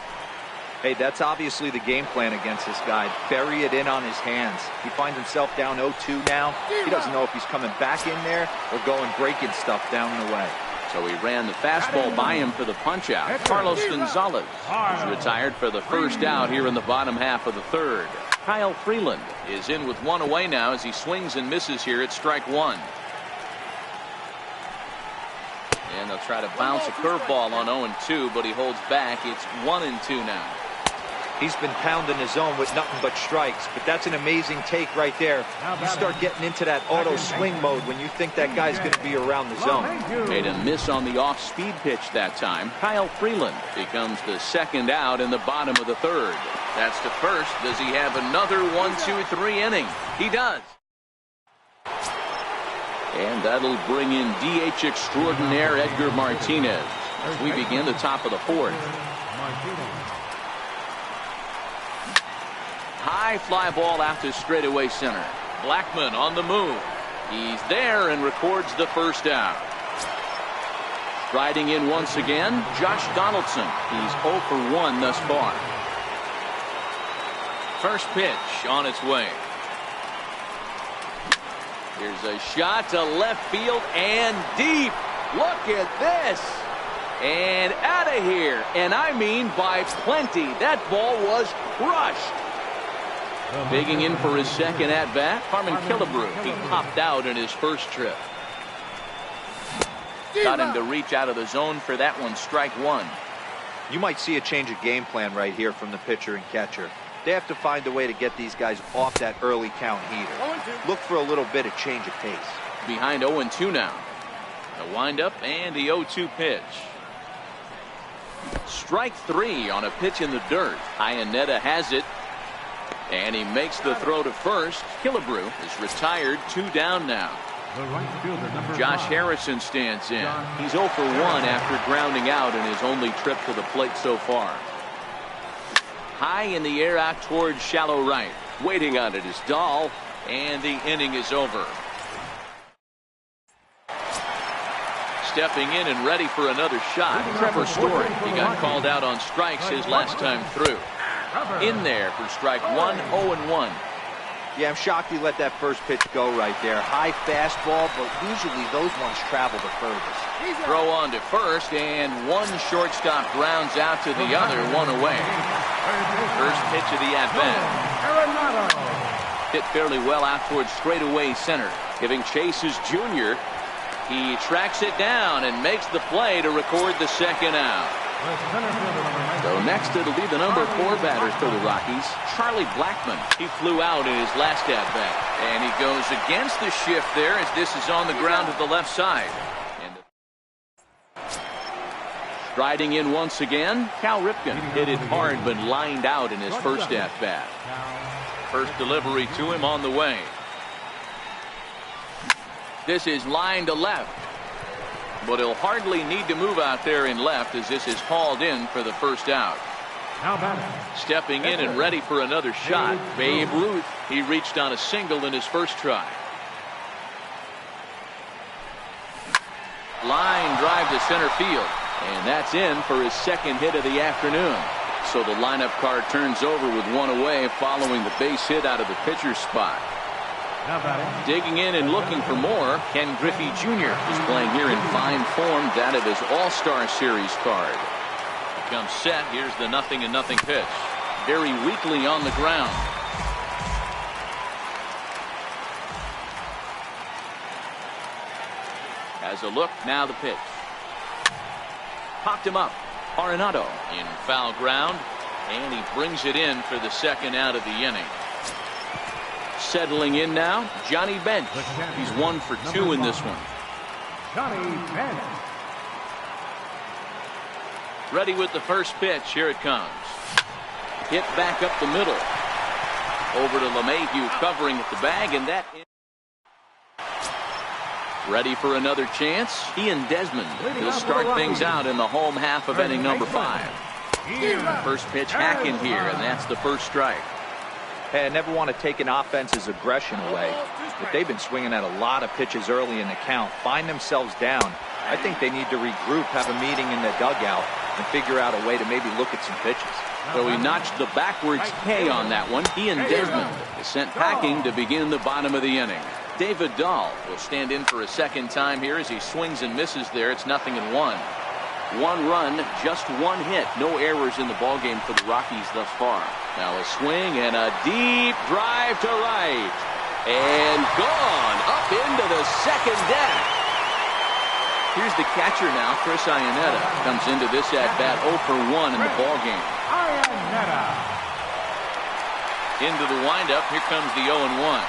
Hey, that's obviously the game plan against this guy. Bury it in on his hands. He finds himself down 0-2 now. He doesn't know if he's coming back in there or going breaking stuff down the way. So he ran the fastball by him for the punch out. Carlos Gonzalez is retired for the first out here in the bottom half of the third. Kyle Freeland is in with 1 away now as he swings and misses here at strike 1. And they'll try to bounce a curveball on 0-2, but he holds back. It's 1-2 now. He's been pounding his zone with nothing but strikes, but that's an amazing take right there. You start getting into that auto swing mode when you think that guy's going to be around the zone. Made a miss on the off-speed pitch that time. Kyle Freeland becomes the second out in the bottom of the third. That's to first. Does he have another 1-2-3 inning? He does. And that'll bring in DH extraordinaire Edgar Martinez as we begin the top of the fourth. High fly ball out to straightaway center. Blackmon on the move. He's there and records the first out. Striding in once again, Josh Donaldson. He's 0 for 1 thus far. First pitch on its way. Here's a shot to left field and deep. Look at this. And out of here. And I mean by plenty. That ball was crushed. Digging in for his second at-bat, Harmon Killebrew. He popped out in his first trip. Got him to reach out of the zone for that one. Strike one. You might see a change of game plan right here from the pitcher and catcher. They have to find a way to get these guys off that early count heater. Look for a little bit of change of pace. Behind 0-2 now. The windup and the 0-2 pitch. Strike three on a pitch in the dirt. Iannetta has it. And he makes the throw to first. Killebrew is retired. 2 down now. The right fielder, number Josh 5. Harrison stands in. He's 0 for 1 after grounding out in his only trip to the plate so far. High in the air out towards shallow right. Waiting on it is Dahl. And the inning is over. Stepping in and ready for another shot, Trevor Story. He got called out on strikes his last time through. In there for strike one, 0-1. Yeah, I'm shocked he let that first pitch go right there. High fastball, but usually those ones travel the furthest. Throw on to first, and one shortstop grounds out to the other, 1 away. First pitch of the at-bat. Hit fairly well out towards straightaway center. Giving chase is Junior. He tracks it down and makes the play to record the second out. So next it'll be the number 4 batter for the Rockies, Charlie Blackmon. He flew out in his last at-bat. And he goes against the shift there as this is on the ground to the left side. Striding in once again, Cal Ripken. Hit it hard but lined out in his first at-bat. First delivery to him on the way. This is line to left. But he'll hardly need to move out there in left as this is hauled in for the first out. Stepping in and ready for another shot, Babe Ruth. He reached on a single in his first try. Line drive to center field. And that's in for his second hit of the afternoon. So the lineup card turns over with 1 away following the base hit out of the pitcher's spot. Digging in and looking for more, Ken Griffey Jr. is playing here in fine form, that of his All-Star Series card. Becomes set. Here's the 0-0 pitch. Very weakly on the ground. Has a look. Now the pitch. Popped him up. Arenado in foul ground, and he brings it in for the second out of the inning. Settling in now, Johnny Bench. He's 1 for 2 in this one. Johnny Bench. Ready with the first pitch. Here it comes. Hit back up the middle. Over to LeMahieu covering at the bag, and that. Ready for another chance. Ian Desmond will start things out in the home half of inning number 5. First pitch hack in here, and that's the first strike. Hey, I never want to take an offense's aggression away, but they've been swinging at a lot of pitches early in the count. Find themselves down. I think they need to regroup, have a meeting in the dugout, and figure out a way to maybe look at some pitches. So he notched the backwards K on that one. Ian Desmond is sent packing to begin the bottom of the inning. David Dahl will stand in for a second time here as he swings and misses there. It's 0-1. 1 run, just 1 hit. No errors in the ballgame for the Rockies thus far. Now a swing and a deep drive to right. And gone up into the second deck. Here's the catcher now, Chris Iannetta. Comes into this at-bat 0 for 1 in the ballgame. Into the windup, here comes the 0-1. Now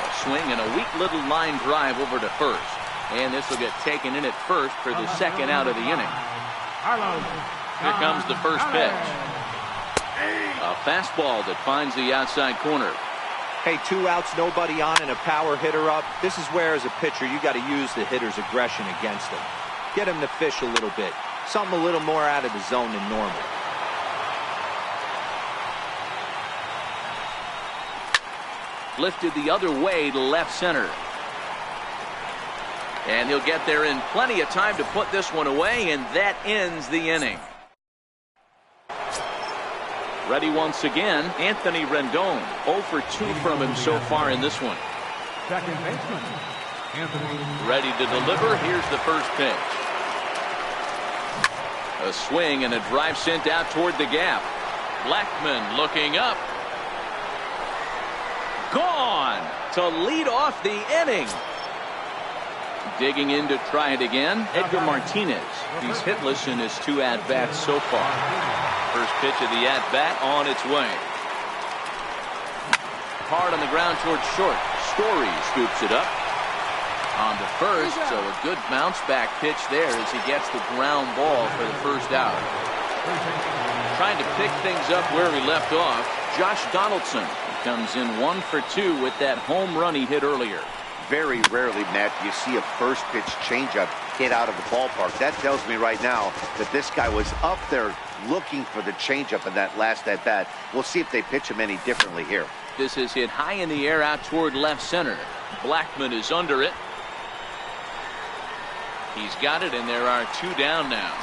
a swing and a weak little line drive over to first. And this will get taken in at first for the second out of the inning. Here comes the first pitch. A fastball that finds the outside corner. Hey, 2 outs, nobody on, and a power hitter up. This is where, as a pitcher, you got to use the hitter's aggression against him. Get him to fish a little bit. Something a little more out of the zone than normal. Lifted the other way to left center. And he'll get there in plenty of time to put this one away, and that ends the inning. Ready once again, Anthony Rendon. 0 for 2 from him so far in this one. Second baseman, Anthony. Ready to deliver. Here's the first pitch. A swing and a drive sent out toward the gap. Blackmon looking up. Gone to lead off the inning. Digging in to try it again, Edgar Martinez. He's hitless in his 2 at-bats so far. First pitch of the at-bat on its way. Hard on the ground towards short. Story scoops it up. On to first, so a good bounce back pitch there as he gets the ground ball for the first out. Trying to pick things up where we left off, Josh Donaldson comes in 1 for 2 with that home run he hit earlier. Very rarely, Matt, you see a first pitch changeup hit out of the ballpark. That tells me right now that this guy was up there looking for the changeup in that last at bat. We'll see if they pitch him any differently here. This is hit high in the air out toward left center. Blackmon is under it. He's got it, and there are 2 down now.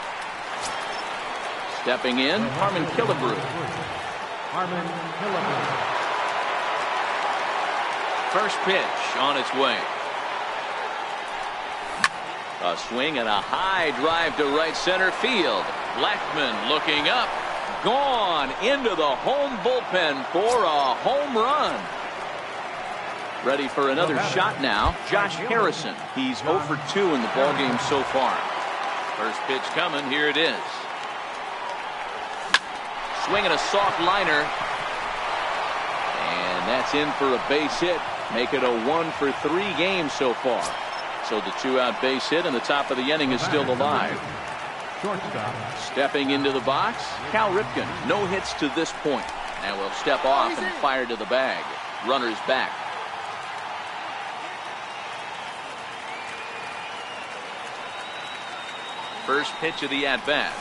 Stepping in, Harmon Killebrew. Harmon Killebrew. First pitch on its way. A swing and a high drive to right center field. Blackmon looking up. Gone into the home bullpen for a home run. Ready for another shot now, Josh Harrison. He's 0 for 2 in the ballgame so far. First pitch coming. Here it is. Swinging a soft liner. And that's in for a base hit. Make it a 1 for 3 game so far. So the 2-out base hit and the top of the inning is still alive. Shortstop. Stepping into the box, Cal Ripken. No hits to this point. Now will step off and fire to the bag. Runners back. First pitch of the at-bat.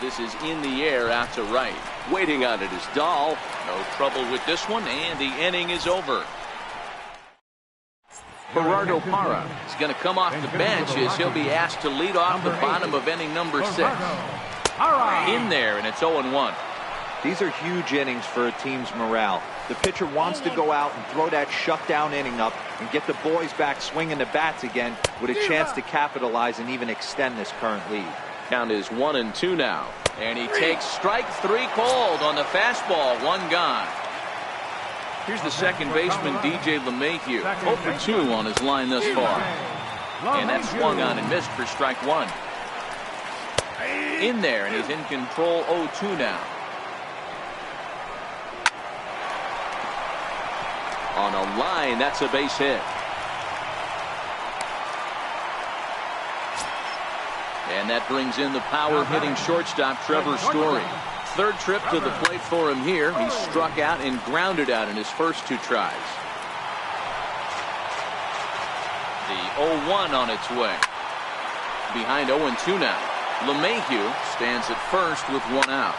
This is in the air out to right. Waiting on it is Dahl. No trouble with this one, and the inning is over. Gerardo Parra is going to come off the bench as he'll be asked to lead off the bottom of inning number 6. In there, and it's 0-1. These are huge innings for a team's morale. The pitcher wants to go out and throw that shutdown inning up and get the boys back swinging the bats again with a chance to capitalize and even extend this current lead. Count is 1-2 now. And he takes strike 3 called on the fastball. 1 gone. Here's the second baseman, DJ LeMahieu. 0 for 2 on his line thus far. And that's swung on and missed for strike 1. In there, and he's in control. 0-2 now. On a line, that's a base hit. And that brings in the power-hitting shortstop, Trevor Story. Third trip to the plate for him here. He struck out and grounded out in his first 2 tries. The 0-1 on its way. Behind 0-2 now. LeMahieu stands at first with 1 out.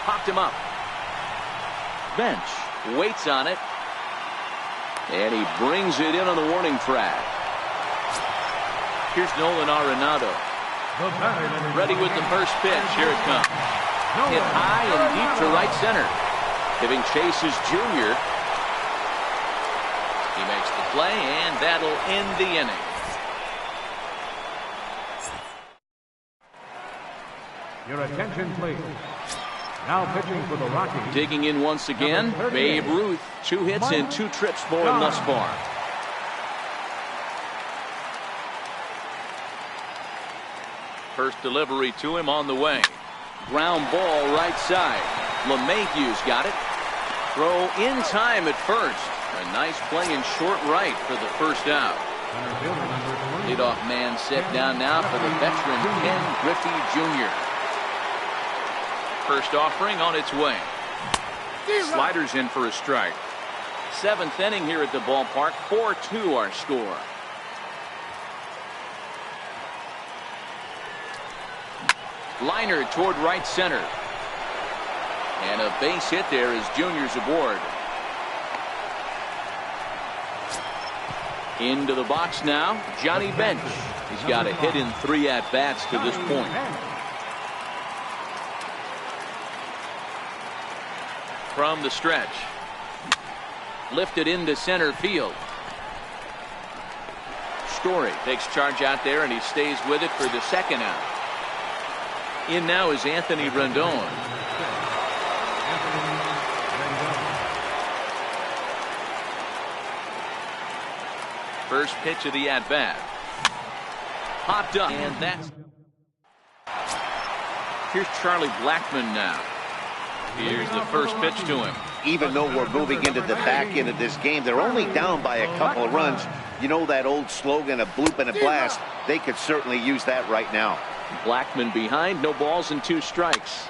Popped him up. Bench waits on it. And he brings it in on the warning track. Here's Nolan Arenado. Ready with the first pitch. Here it comes. Hit high and deep to right center. Giving chase is Junior. He makes the play, and that'll end the inning. Your attention, please. Now pitching for the Rockies. Digging in once again, Babe Ruth. 2 hits and 2 trips for him thus far. First delivery to him on the way. Ground ball right side. LeMahieu's got it. Throw in time at first. A nice play in short right for the first out. Leadoff man set down now for the veteran Ken Griffey Jr. First offering on its way. Sliders in for a strike. 7th inning here at the ballpark. 4-2 our score. Liner toward right center. And a base hit there as Junior's aboard. Into the box now, Johnny Bench. He's got a hit in 3 at-bats to this point. from the stretch. Lifted into center field. Story takes charge out there, and he stays with it for the second out. In now is Anthony Rendon. First pitch of the at-bat. Popped up, and that's... Here's Charlie Blackmon now. Here's the first pitch to him. Even though we're moving into the back end of this game, they're only down by a couple of runs. You know that old slogan, a bloop and a blast? They could certainly use that right now. Blackmon behind, no balls and 2 strikes.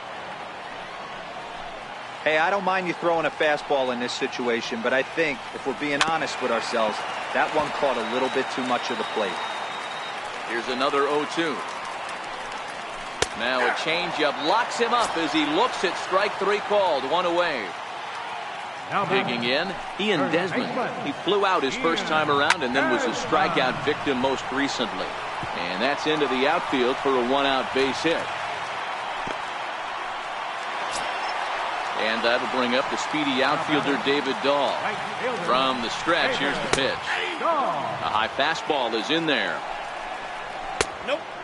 Hey, I don't mind you throwing a fastball in this situation, but I think if we're being honest with ourselves, that one caught a little bit too much of the plate. Here's another 0-2. Now a changeup locks him up as he looks at strike 3 called. 1 away. Digging in, Ian Desmond. He flew out his first time around and then was a strikeout victim most recently. And that's into the outfield for a 1-out base hit. And that'll bring up the speedy outfielder David Dahl. From the stretch, here's the pitch. A high fastball is in there.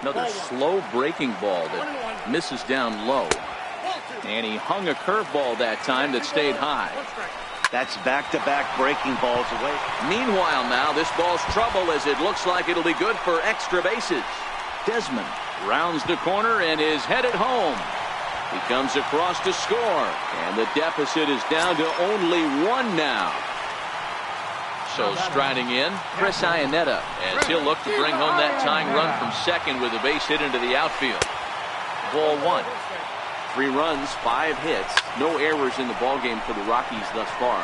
Another slow breaking ball that misses down low. And he hung a curveball that time that stayed high. That's back-to-back breaking balls away. Meanwhile now, this ball's trouble as it looks like it'll be good for extra bases. Desmond rounds the corner and is headed home. He comes across to score, and the deficit is down to only 1 now. So striding in, Chris Iannetta, as he'll look to bring home that tying run from second with a base hit into the outfield. Ball 1. 3 runs, 5 hits, no errors in the ballgame for the Rockies thus far.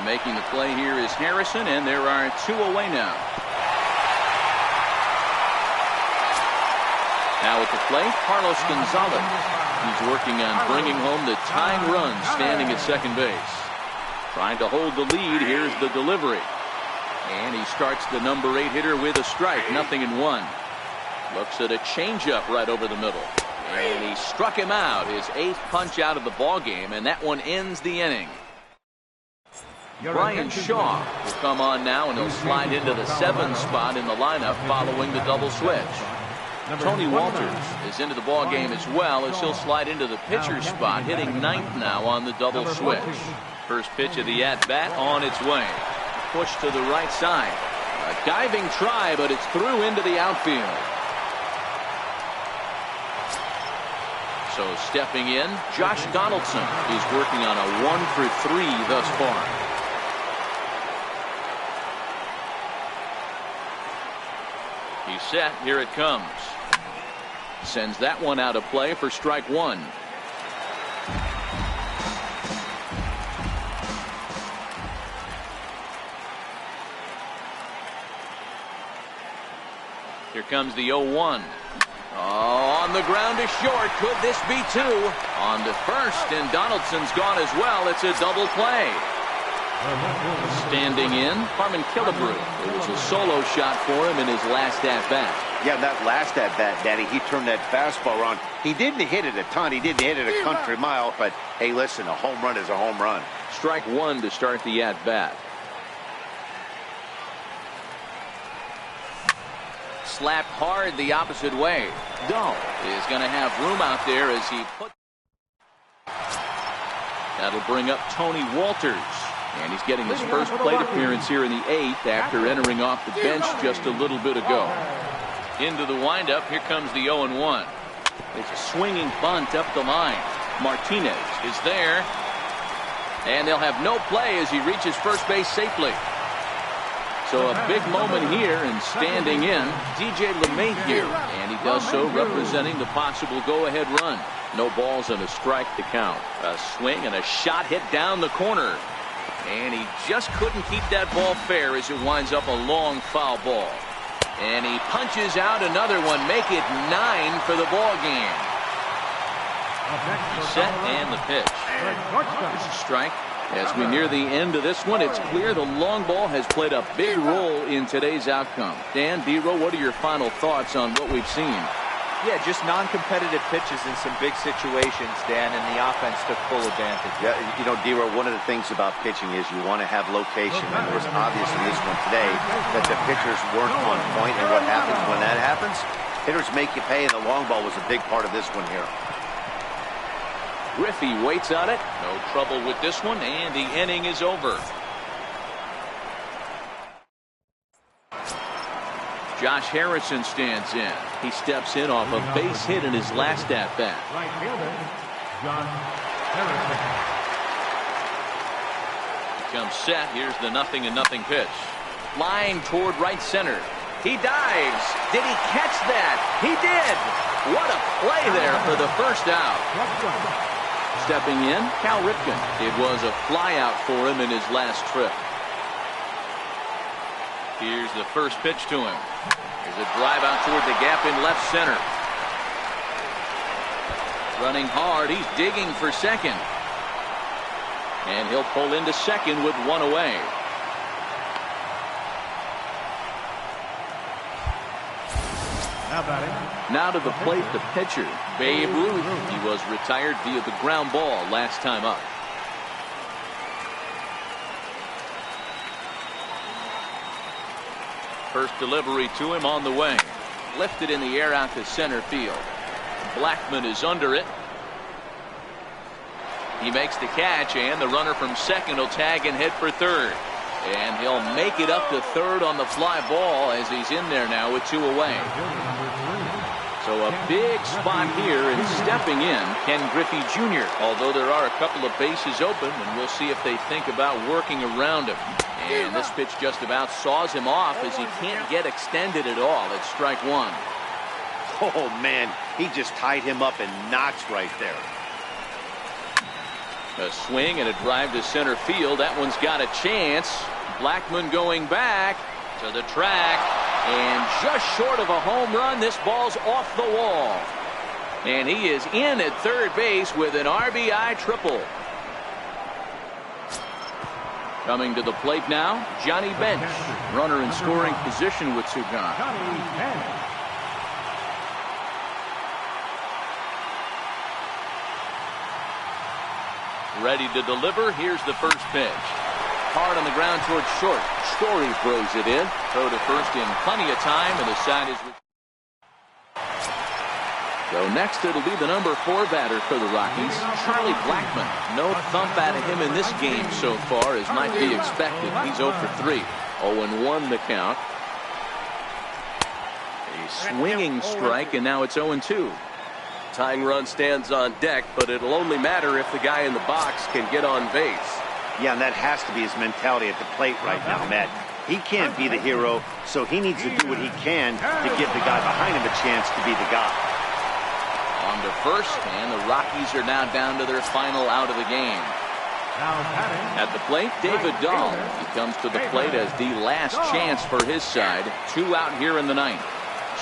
Making the play here is Harrison, and there are 2 away now. Now at the plate, Carlos Gonzalez. He's working on bringing home the tying run, standing at second base. Trying to hold the lead. Here's the delivery. And he starts the number 8 hitter with a strike. 0-1. Looks at a changeup right over the middle. And he struck him out. His 8th punch out of the ball game, and that one ends the inning. Brian Shaw will come on now, and he'll slide into the 7th spot in the lineup following the double switch. Tony Walters is into the ball game as well, as he'll slide into the pitcher spot, hitting 9th now on the double switch. First pitch of the at-bat on its way. Push to the right side. A diving try, but it's through into the outfield. So stepping in, Josh Donaldson. He's working on a 1-for-3 thus far. He's set. Here it comes. Sends that one out of play for strike 1. Here comes the 0-1. Oh, on the ground to short. Could this be 2? On to first, and Donaldson's gone as well. It's a double play. Standing in, Harmon Killebrew. It was a solo shot for him in his last at-bat. Yeah, that last at-bat, Daddy, he turned that fastball on. He didn't hit it a ton. He didn't hit it a country mile. But, hey, listen, a home run is a home run. Strike 1 to start the at-bat. Slapped hard the opposite way. Dahl is going to have room out there as he put. That'll bring up Tony Walters. And he's getting his first plate appearance here in the 8th after entering off the bench just a little bit ago. Into the windup, here comes the 0-1. It's a swinging bunt up the line. Martinez is there. And they'll have no play as he reaches first base safely. So a big moment here, and standing in, DJ LeMahieu, and he does so representing the possible go-ahead run. No balls and a strike to count. A swing and a shot hit down the corner. And he just couldn't keep that ball fair as it winds up a long foul ball. And he punches out another one, make it 9 for the ball game. Set and the pitch. There's a strike. As we near the end of this one, it's clear the long ball has played a big role in today's outcome. Dan, D-Row, what are your final thoughts on what we've seen? Yeah, just non-competitive pitches in some big situations, Dan, and the offense took full advantage. Yeah, you know, D-Row, one of the things about pitching is you want to have location. And it was obvious in this one today that the pitchers weren't on point. And what happens when that happens? Hitters make you pay, and the long ball was a big part of this one here. Griffey waits on it. No trouble with this one, and the inning is over. Josh Harrison stands in. He steps in off a base hit in his last at-bat. Right fielder, John Harrison. Comes set. Here's the 0-0 pitch. Flying toward right center. He dives. Did he catch that? He did. What a play there for the first out. Stepping in, Cal Ripken. It was a flyout for him in his last trip. Here's the first pitch to him. There's a drive out toward the gap in left center. Running hard. He's digging for second. And he'll pull into second with one away. Now to the plate, the pitcher, Babe Ruth. He was retired via the ground ball last time up. First delivery to him on the way. Lifted in the air out to center field. Blackmon is under it. He makes the catch, and the runner from second will tag and head for third. And he'll make it up to third on the fly ball as he's in there now with two away. So a big spot here, and stepping in, Ken Griffey Jr. Although there are a couple of bases open, and we'll see if they think about working around him. And this pitch just about saws him off as he can't get extended at all. It's strike one. Oh, man, he just tied him up in knots right there. A swing and a drive to center field. That one's got a chance. Blackmon going back to the track, and just short of a home run. This ball's off the wall, and he is in at third base with an RBI triple. Coming to the plate now, Johnny Bench. Runner in scoring position with two gone. Ready to deliver. Here's the first pitch. Hard on the ground towards short. Story throws it in. Throw to first in plenty of time, and the side is. So next it'll be the number 4 batter for the Rockies, Charlie Blackmon. No thump out of him in this game so far, as might be expected. He's 0 for 3. 0-1 the count. A swinging strike, and now it's 0-2. Tying run stands on deck, but it'll only matter if the guy in the box can get on base. Yeah, and that has to be his mentality at the plate right now, Matt. He can't be the hero, so he needs to do what he can to give the guy behind him a chance to be the guy. On to first, and the Rockies are now down to their final out of the game. At the plate, David Dahl. He comes to the plate as the last chance for his side. 2 out here in the ninth.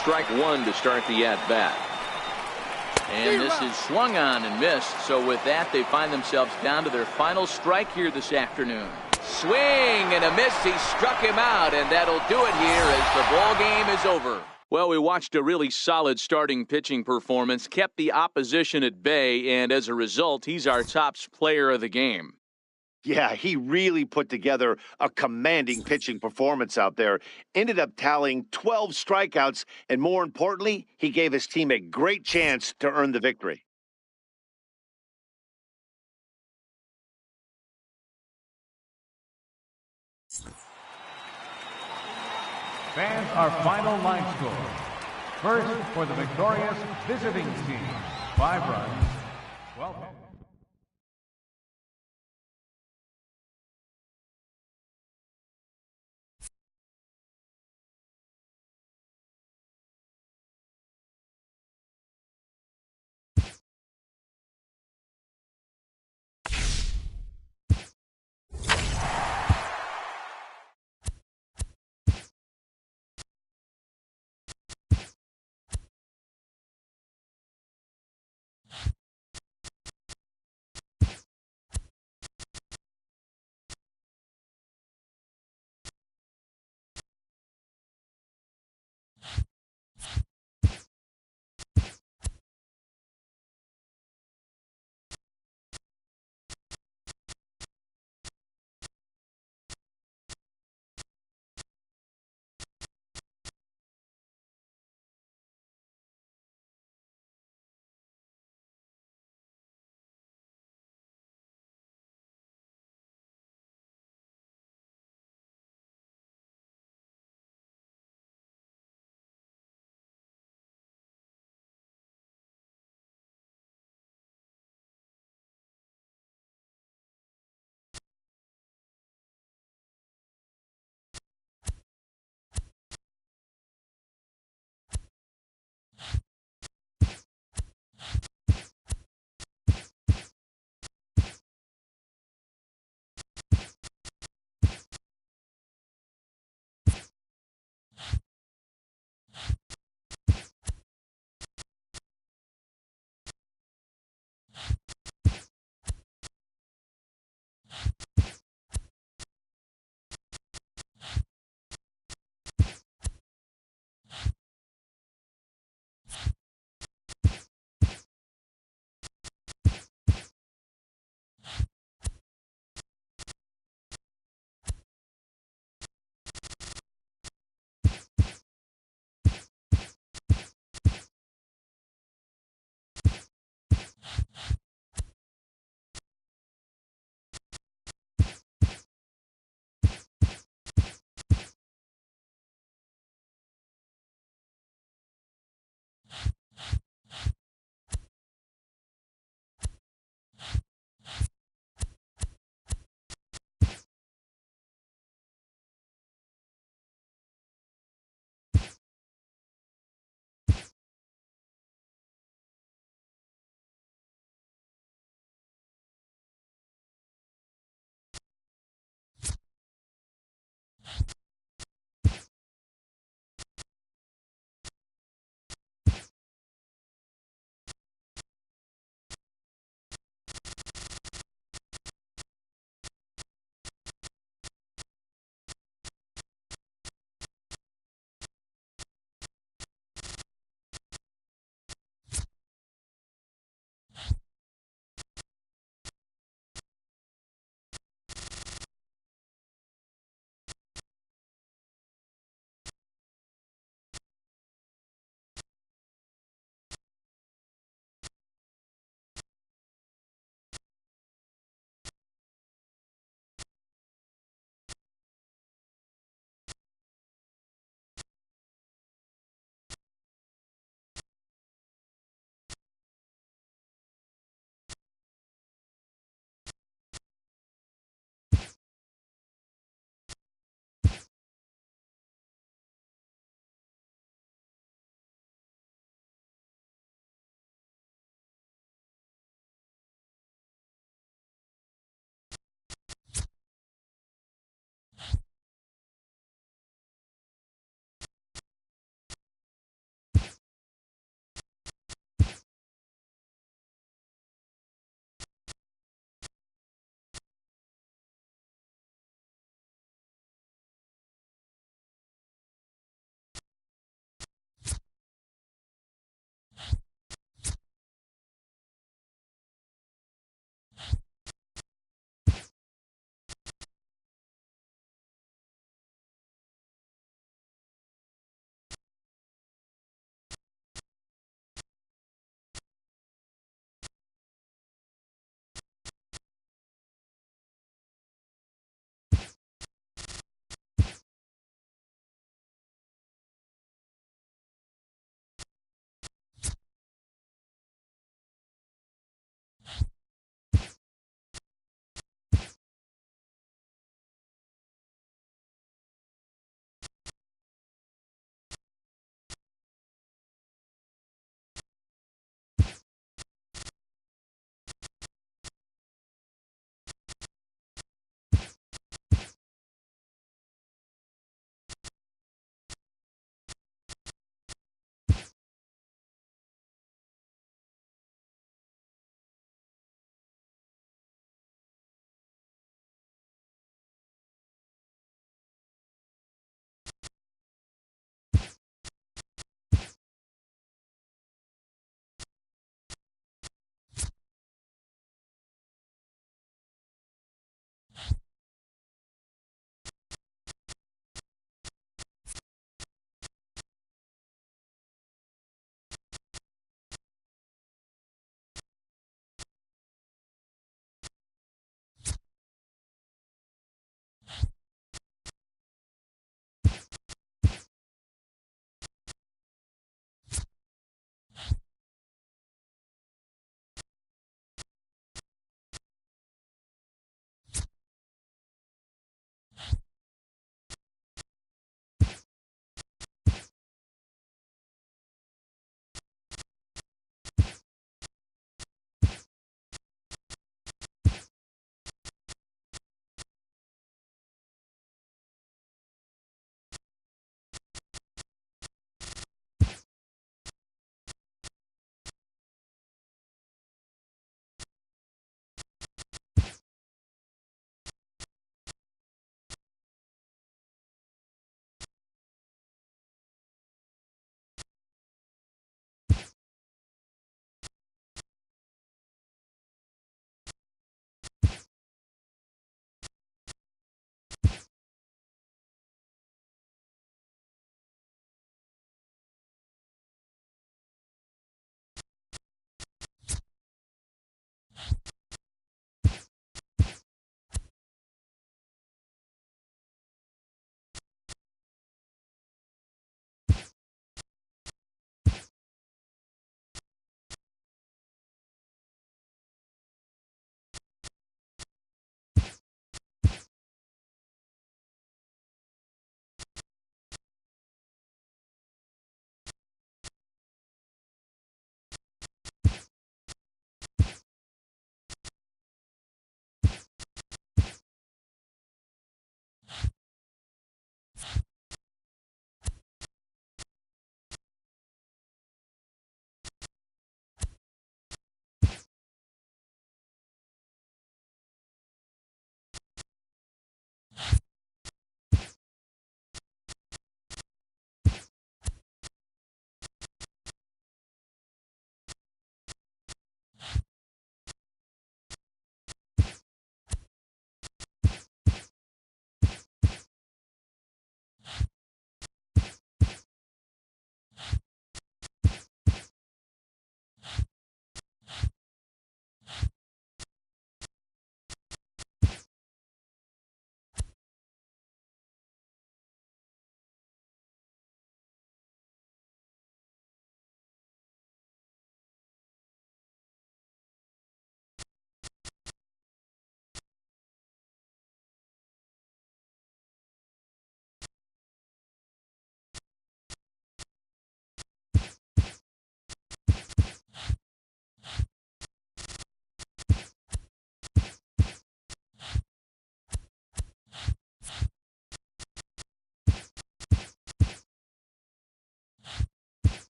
Strike 1 to start the at-bat. And this is swung on and missed. So with that, they find themselves down to their final strike here this afternoon. Swing and a miss. He struck him out, and that'll do it here as the ball game is over. Well, we watched a really solid starting pitching performance, kept the opposition at bay, and as a result, he's our top player of the game. Yeah, he really put together a commanding pitching performance out there. Ended up tallying 12 strikeouts, and more importantly, he gave his team a great chance to earn the victory. Fans, our final line score. First, for the victorious visiting team, 5 runs, 12 hits.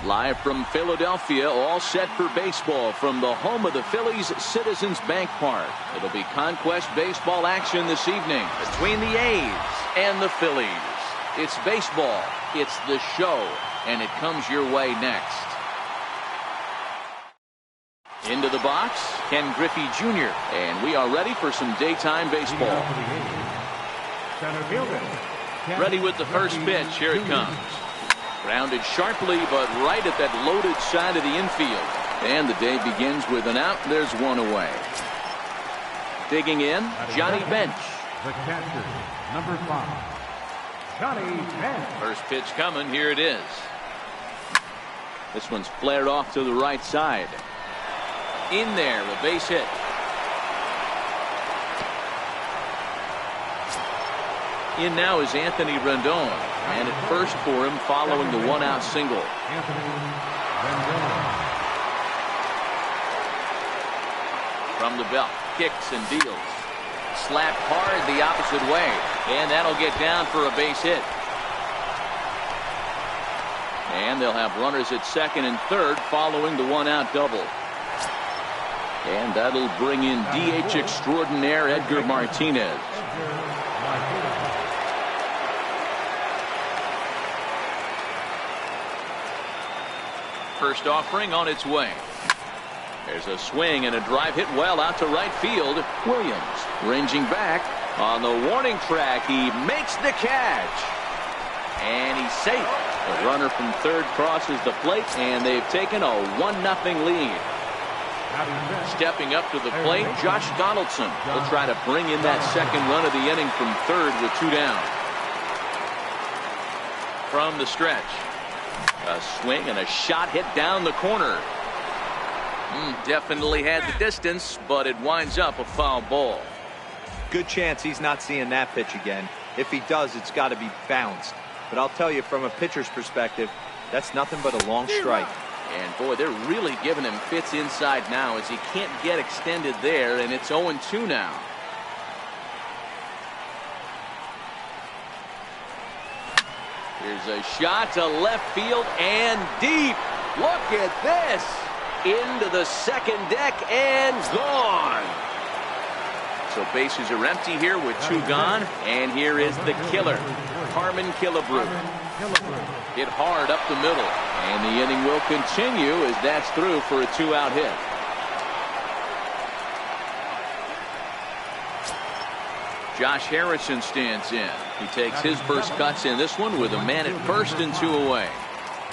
Live from Philadelphia, all set for baseball from the home of the Phillies, Citizens Bank Park. It'll be Conquest baseball action this evening between the A's and the Phillies. It's baseball, it's the show, and it comes your way next. Into the box, Ken Griffey Jr., and we are ready for some daytime baseball. Ready with the first pitch. Here it comes. Grounded sharply, but right at that loaded side of the infield. And the day begins with an out. There's one away. Digging in, Johnny Bench. The catcher, number 5, Johnny Bench. First pitch coming. Here it is. This one's flared off to the right side. In there, a base hit. In now is Anthony Rendon, and at first for him following the one-out single. Anthony Rendon. From the belt, kicks and deals. Slapped hard the opposite way, and that'll get down for a base hit. And they'll have runners at second and third following the one-out double. And that'll bring in DH extraordinaire Edgar Martinez. First offering on its way. There's a swing and a drive hit well out to right field. Williams ranging back on the warning track. He makes the catch. And he's safe. The runner from third crosses the plate, and they've taken a 1-0 lead. Stepping up to the plate, Josh Donaldson will try to bring in that second run of the inning from third with 2 down. From the stretch. A swing and a shot hit down the corner. Definitely had the distance, but it winds up a foul ball. Good chance he's not seeing that pitch again. If he does, it's got to be bounced. But I'll tell you, from a pitcher's perspective, that's nothing but a long strike. And boy, they're really giving him fits inside now as he can't get extended there, and it's 0-2 now. Here's a shot to left field and deep. Look at this. Into the second deck and gone. So bases are empty here with 2 gone. And here is the killer, Harmon Killebrew. Hit hard up the middle. And the inning will continue as that's through for a 2-out hit. Josh Harrison stands in. He takes his first cuts in this one with a man at first and 2 away.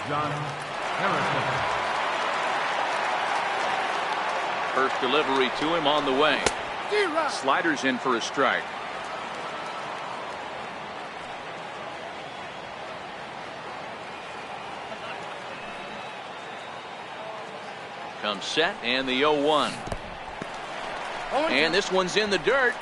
John Harrison. First delivery to him on the way. Sliders in for a strike. Comes set and the 0-1. And this one's in the dirt.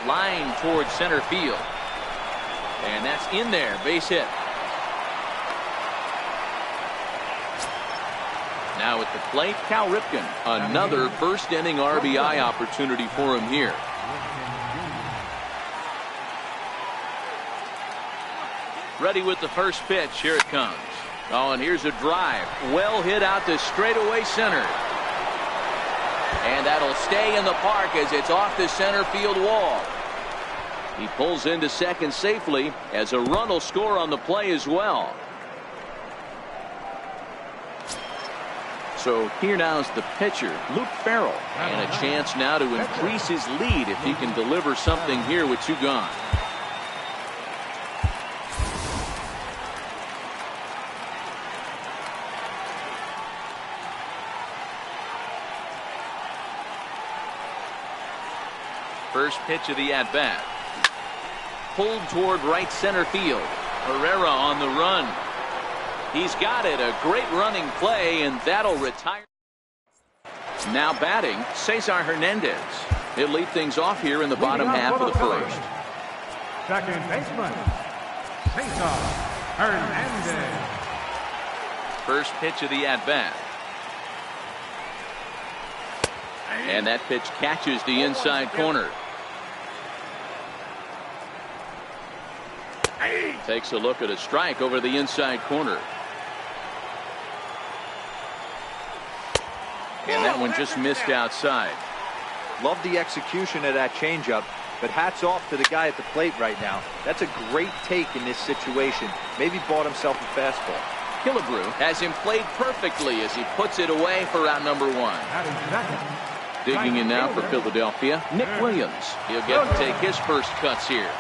Line towards center field. And that's in there. Base hit. Now at the plate, Cal Ripken. Another first inning RBI opportunity for him here. Ready with the first pitch. Here it comes. Oh, and here's a drive. Well hit out to straightaway center. And that'll stay in the park as it's off the center field wall. He pulls into second safely as a run will score on the play as well. So here now is the pitcher, Luke Farrell, and a chance now to increase his lead if he can deliver something here with 2 gone. First pitch of the at-bat. Pulled toward right center field. Herrera on the run. He's got it. A great running play, and that'll retire. Now batting, Cesar Hernandez. He'll lead things off here in the bottom half of the first. Second baseman, Cesar Hernandez. First pitch of the at-bat. And that pitch catches the inside corner. Takes a look at a strike over the inside corner. And that one just missed outside. Love the execution of that changeup, but hats off to the guy at the plate right now. That's a great take in this situation. Maybe bought himself a fastball. Killebrew has him played perfectly as he puts it away for out number 1. Digging in now for Philadelphia, Nick Williams. He'll get to take his first cuts here.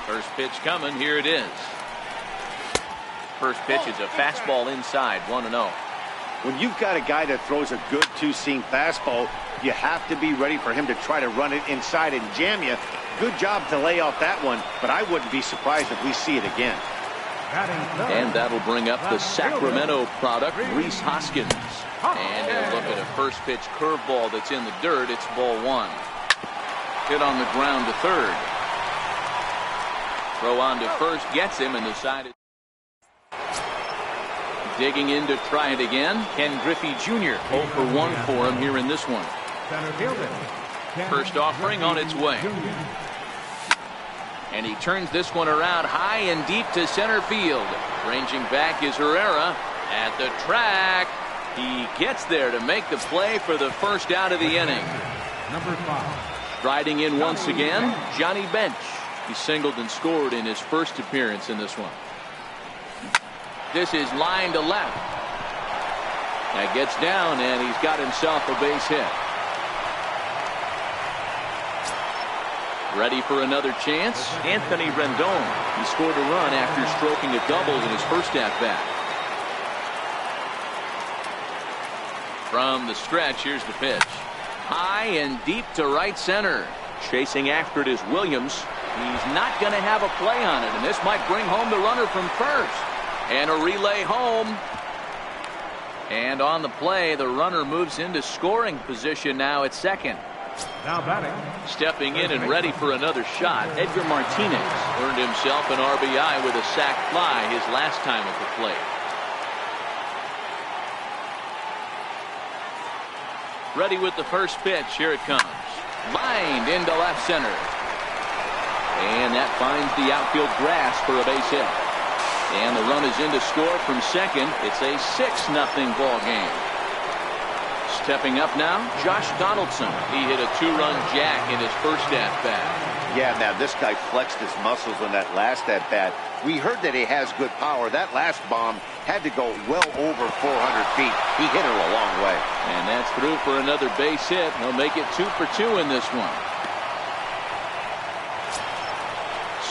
First pitch coming. Here it is. First pitch is a fastball inside, 1-0. When you've got a guy that throws a good two-seam fastball, you have to be ready for him to try to run it inside and jam you. Good job to lay off that one, but I wouldn't be surprised if we see it again. And that'll bring up the Sacramento product, Rhys Hoskins. And he'll look at a first pitch curveball that's in the dirt. It's ball 1. Hit on the ground to third. Throw on to first, gets him, and decided. Digging in to try it again, Ken Griffey Jr. 0 for 1 for him here in this one. First offering on its way. And he turns this one around high and deep to center field. Ranging back is Herrera at the track. He gets there to make the play for the first out of the inning. Number 5. Striding in once again, Johnny Bench. He singled and scored in his first appearance in this one. This is line to left. That gets down, and he's got himself a base hit. Ready for another chance? Anthony Rendon. He scored a run after stroking a double in his first at-bat. From the stretch, here's the pitch. High and deep to right center. Chasing after it is Williams. He's not going to have a play on it, and this might bring home the runner from first. And a relay home. And on the play, the runner moves into scoring position now at second. Now batting. Stepping in and ready for another shot, Edgar Martinez earned himself an RBI with a sac fly his last time at the plate. Ready with the first pitch. Here it comes. Lined into left center. And that finds the outfield grass for a base hit. And the run is in to score from second. It's a 6-0 ball game. Stepping up now, Josh Donaldson. He hit a 2-run jack in his first at-bat. Yeah, now this guy flexed his muscles on that last at-bat. We heard that he has good power. That last bomb had to go well over 400 feet. He hit it a long way. And that's through for another base hit. He'll make it 2 for 2 in this one.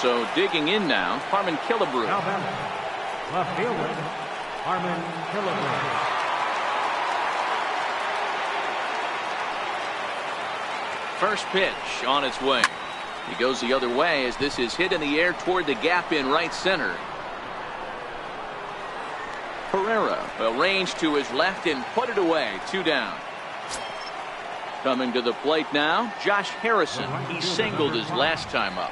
So digging in now, Harmon Killebrew. Now batting. Left fielder, Harmon Killebrew. First pitch on its way. He goes the other way as this is hit in the air toward the gap in right center. Herrera will range to his left and put it away. 2 down. Coming to the plate now, Josh Harrison. He singled his last time up.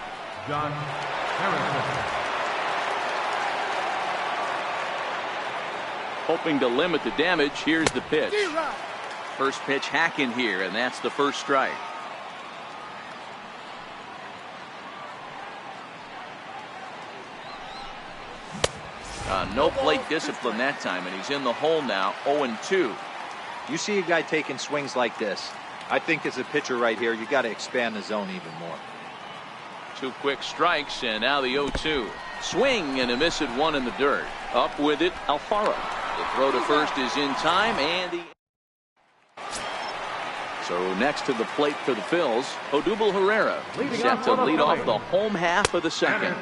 John Harrison. Hoping to limit the damage, here's the pitch. First pitch hacking here, and that's the first strike. No plate discipline that time, and he's in the hole now, 0-2. You see a guy taking swings like this. I think as a pitcher right here, you got to expand the zone even more. 2 quick strikes, and now the 0-2. Swing and a miss at 1 in the dirt. Up with it, Alfaro. The throw to first is in time, and the... So next to the plate for the Phils, Odubel Herrera set to lead off the home half of the second.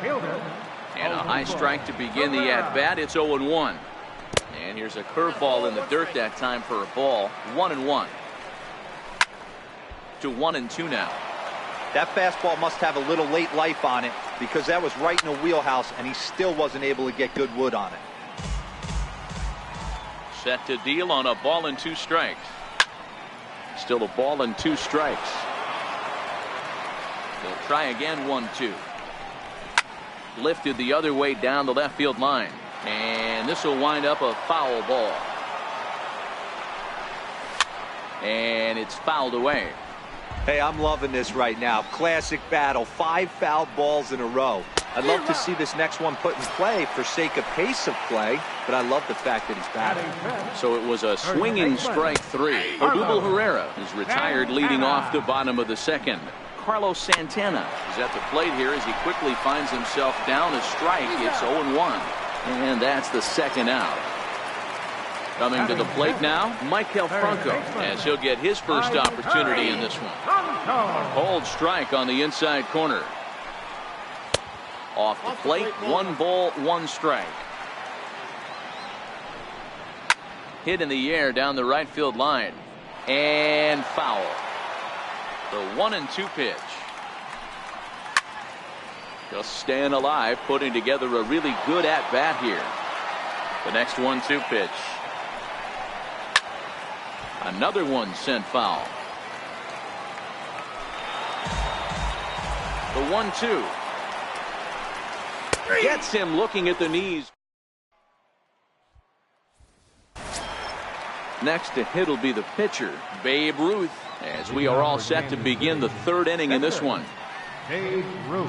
And a high strike to begin the at-bat. It's 0-1. And here's a curveball in the dirt that time for a ball. 1-1. To 1-2 now. That fastball must have a little late life on it because that was right in the wheelhouse and he still wasn't able to get good wood on it. Set to deal on a ball and 2 strikes. Still a ball and 2 strikes. They'll try again, 1-2. Lifted the other way down the left field line. And this will wind up a foul ball. And it's fouled away. Hey, I'm loving this right now. Classic battle. 5 foul balls in a row. I'd love to see this next one put in play for sake of pace of play, but I love the fact that he's batting. So it was a swinging strike 3. Odubel Herrera is retired leading off the bottom of the second. Carlos Santana is at the plate here as he quickly finds himself down a strike. It's 0-1. And that's the second out. Coming to the plate now, Maikel Franco, as he'll get his first opportunity in this one. Cold strike on the inside corner. Off the plate, 1 ball, 1 strike. Hit in the air down the right field line. And foul. The 1-2 pitch. Just staying alive, putting together a really good at-bat here. The next 1-2 pitch. Another one sent foul. The 1-2. Gets him looking at the knees. Next to hit will be the pitcher, Babe Ruth, as we are all set to begin the 3rd inning in this one. Babe Ruth.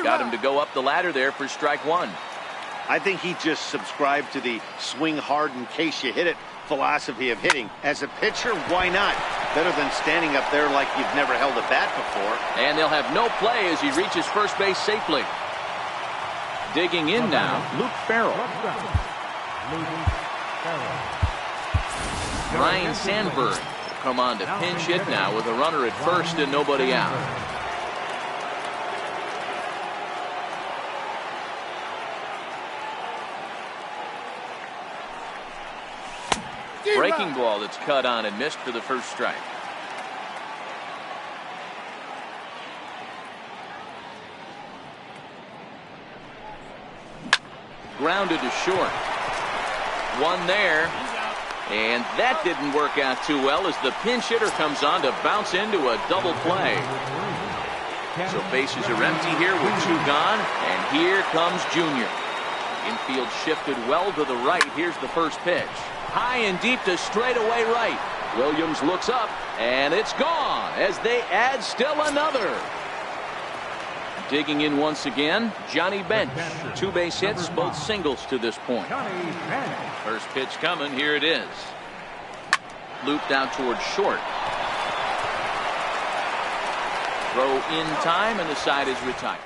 Got him to go up the ladder there for strike 1. I think he just subscribed to the swing hard in case you hit it philosophy of hitting. As a pitcher, why not? Better than standing up there like you've never held a bat before. And they'll have no play as he reaches first base safely. Digging in now, Luke Farrell. Ryan Sandberg will come on to pinch hit now with a runner at first and nobody out. Breaking ball that's cut on and missed for the first strike. Grounded to short. One there. And that didn't work out too well as the pinch hitter comes on to bounce into a double play. So bases are empty here with 2 gone. And here comes Junior. Infield shifted well to the right. Here's the first pitch. High and deep to straightaway right. Williams looks up, and it's gone as they add still another. Digging in once again, Johnny Bench. 2 base hits, both singles to this point. First pitch coming, here it is. Looped out towards short. Throw in time, and the side is retired.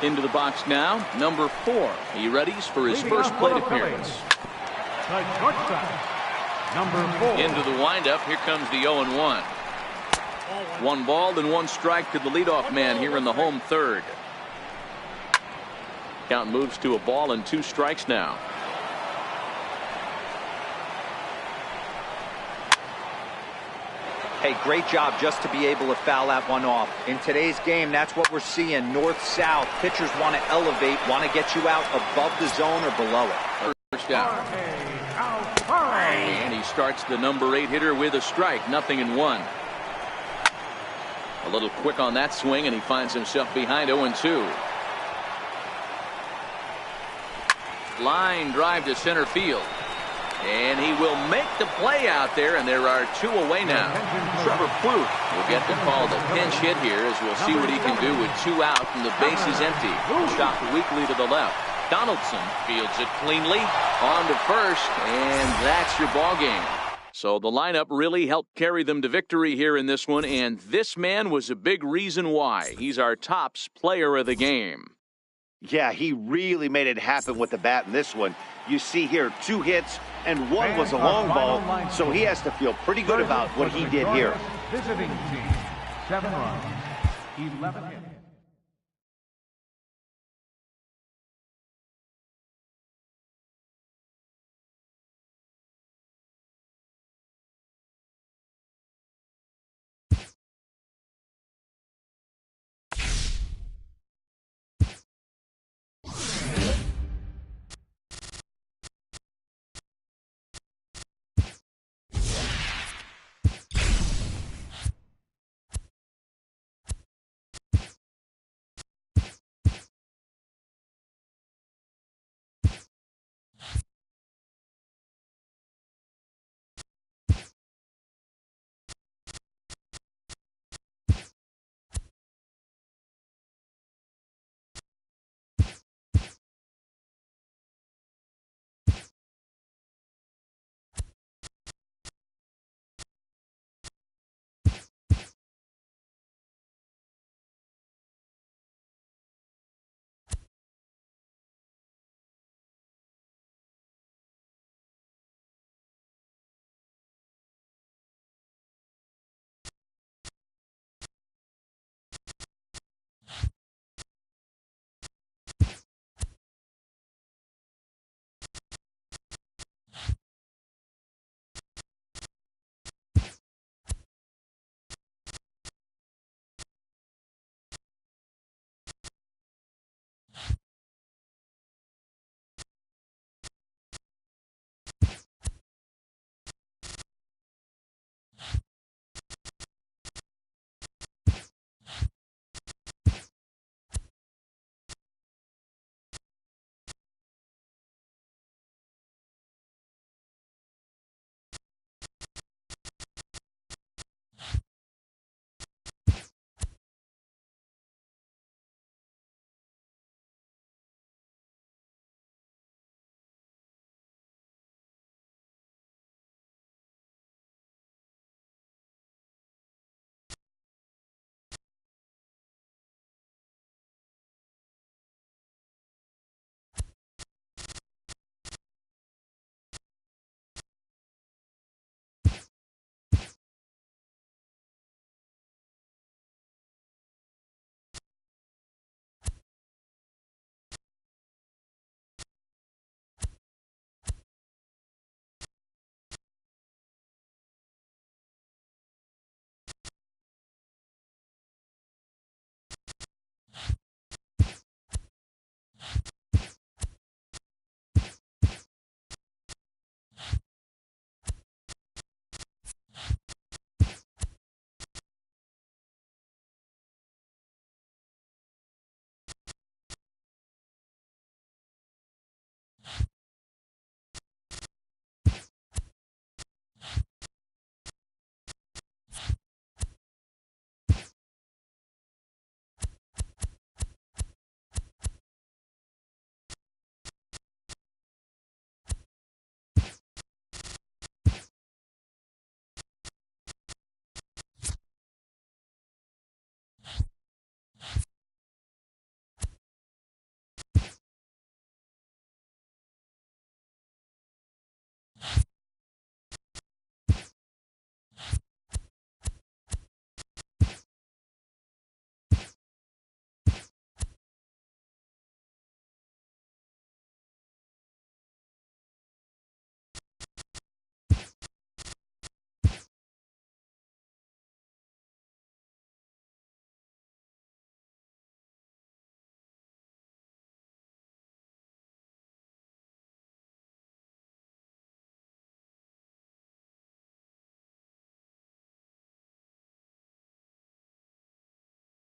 Into the box now, number 4. He readies for his first plate appearance. The shortstop, number 4. Into the windup, here comes the 0-1. 1 ball and 1 strike to the leadoff man here in the home 3rd. Count moves to a ball and 2 strikes now. Hey, great job just to be able to foul that one off. In today's game, that's what we're seeing. North-south. Pitchers want to elevate, want to get you out above the zone or below it. First out. And he starts the number 8 hitter with a strike. 0-1. A little quick on that swing, and he finds himself behind 0-2. Line drive to center field. And he will make the play out there, and there are 2 away now. Trevor Plouffe will get the call to pinch hit here as we'll see what he can do with 2 out and the base is empty. Shot weakly to the left. Donaldson fields it cleanly on to first, and that's your ball game. So the lineup really helped carry them to victory here in this one, and this man was a big reason why. He's our tops player of the game. Yeah, he really made it happen with the bat in this one. You see here 2 hits and 1 was a long ball, so he has to feel pretty good about what he did here. Visiting team, 7 runs, 11 hits.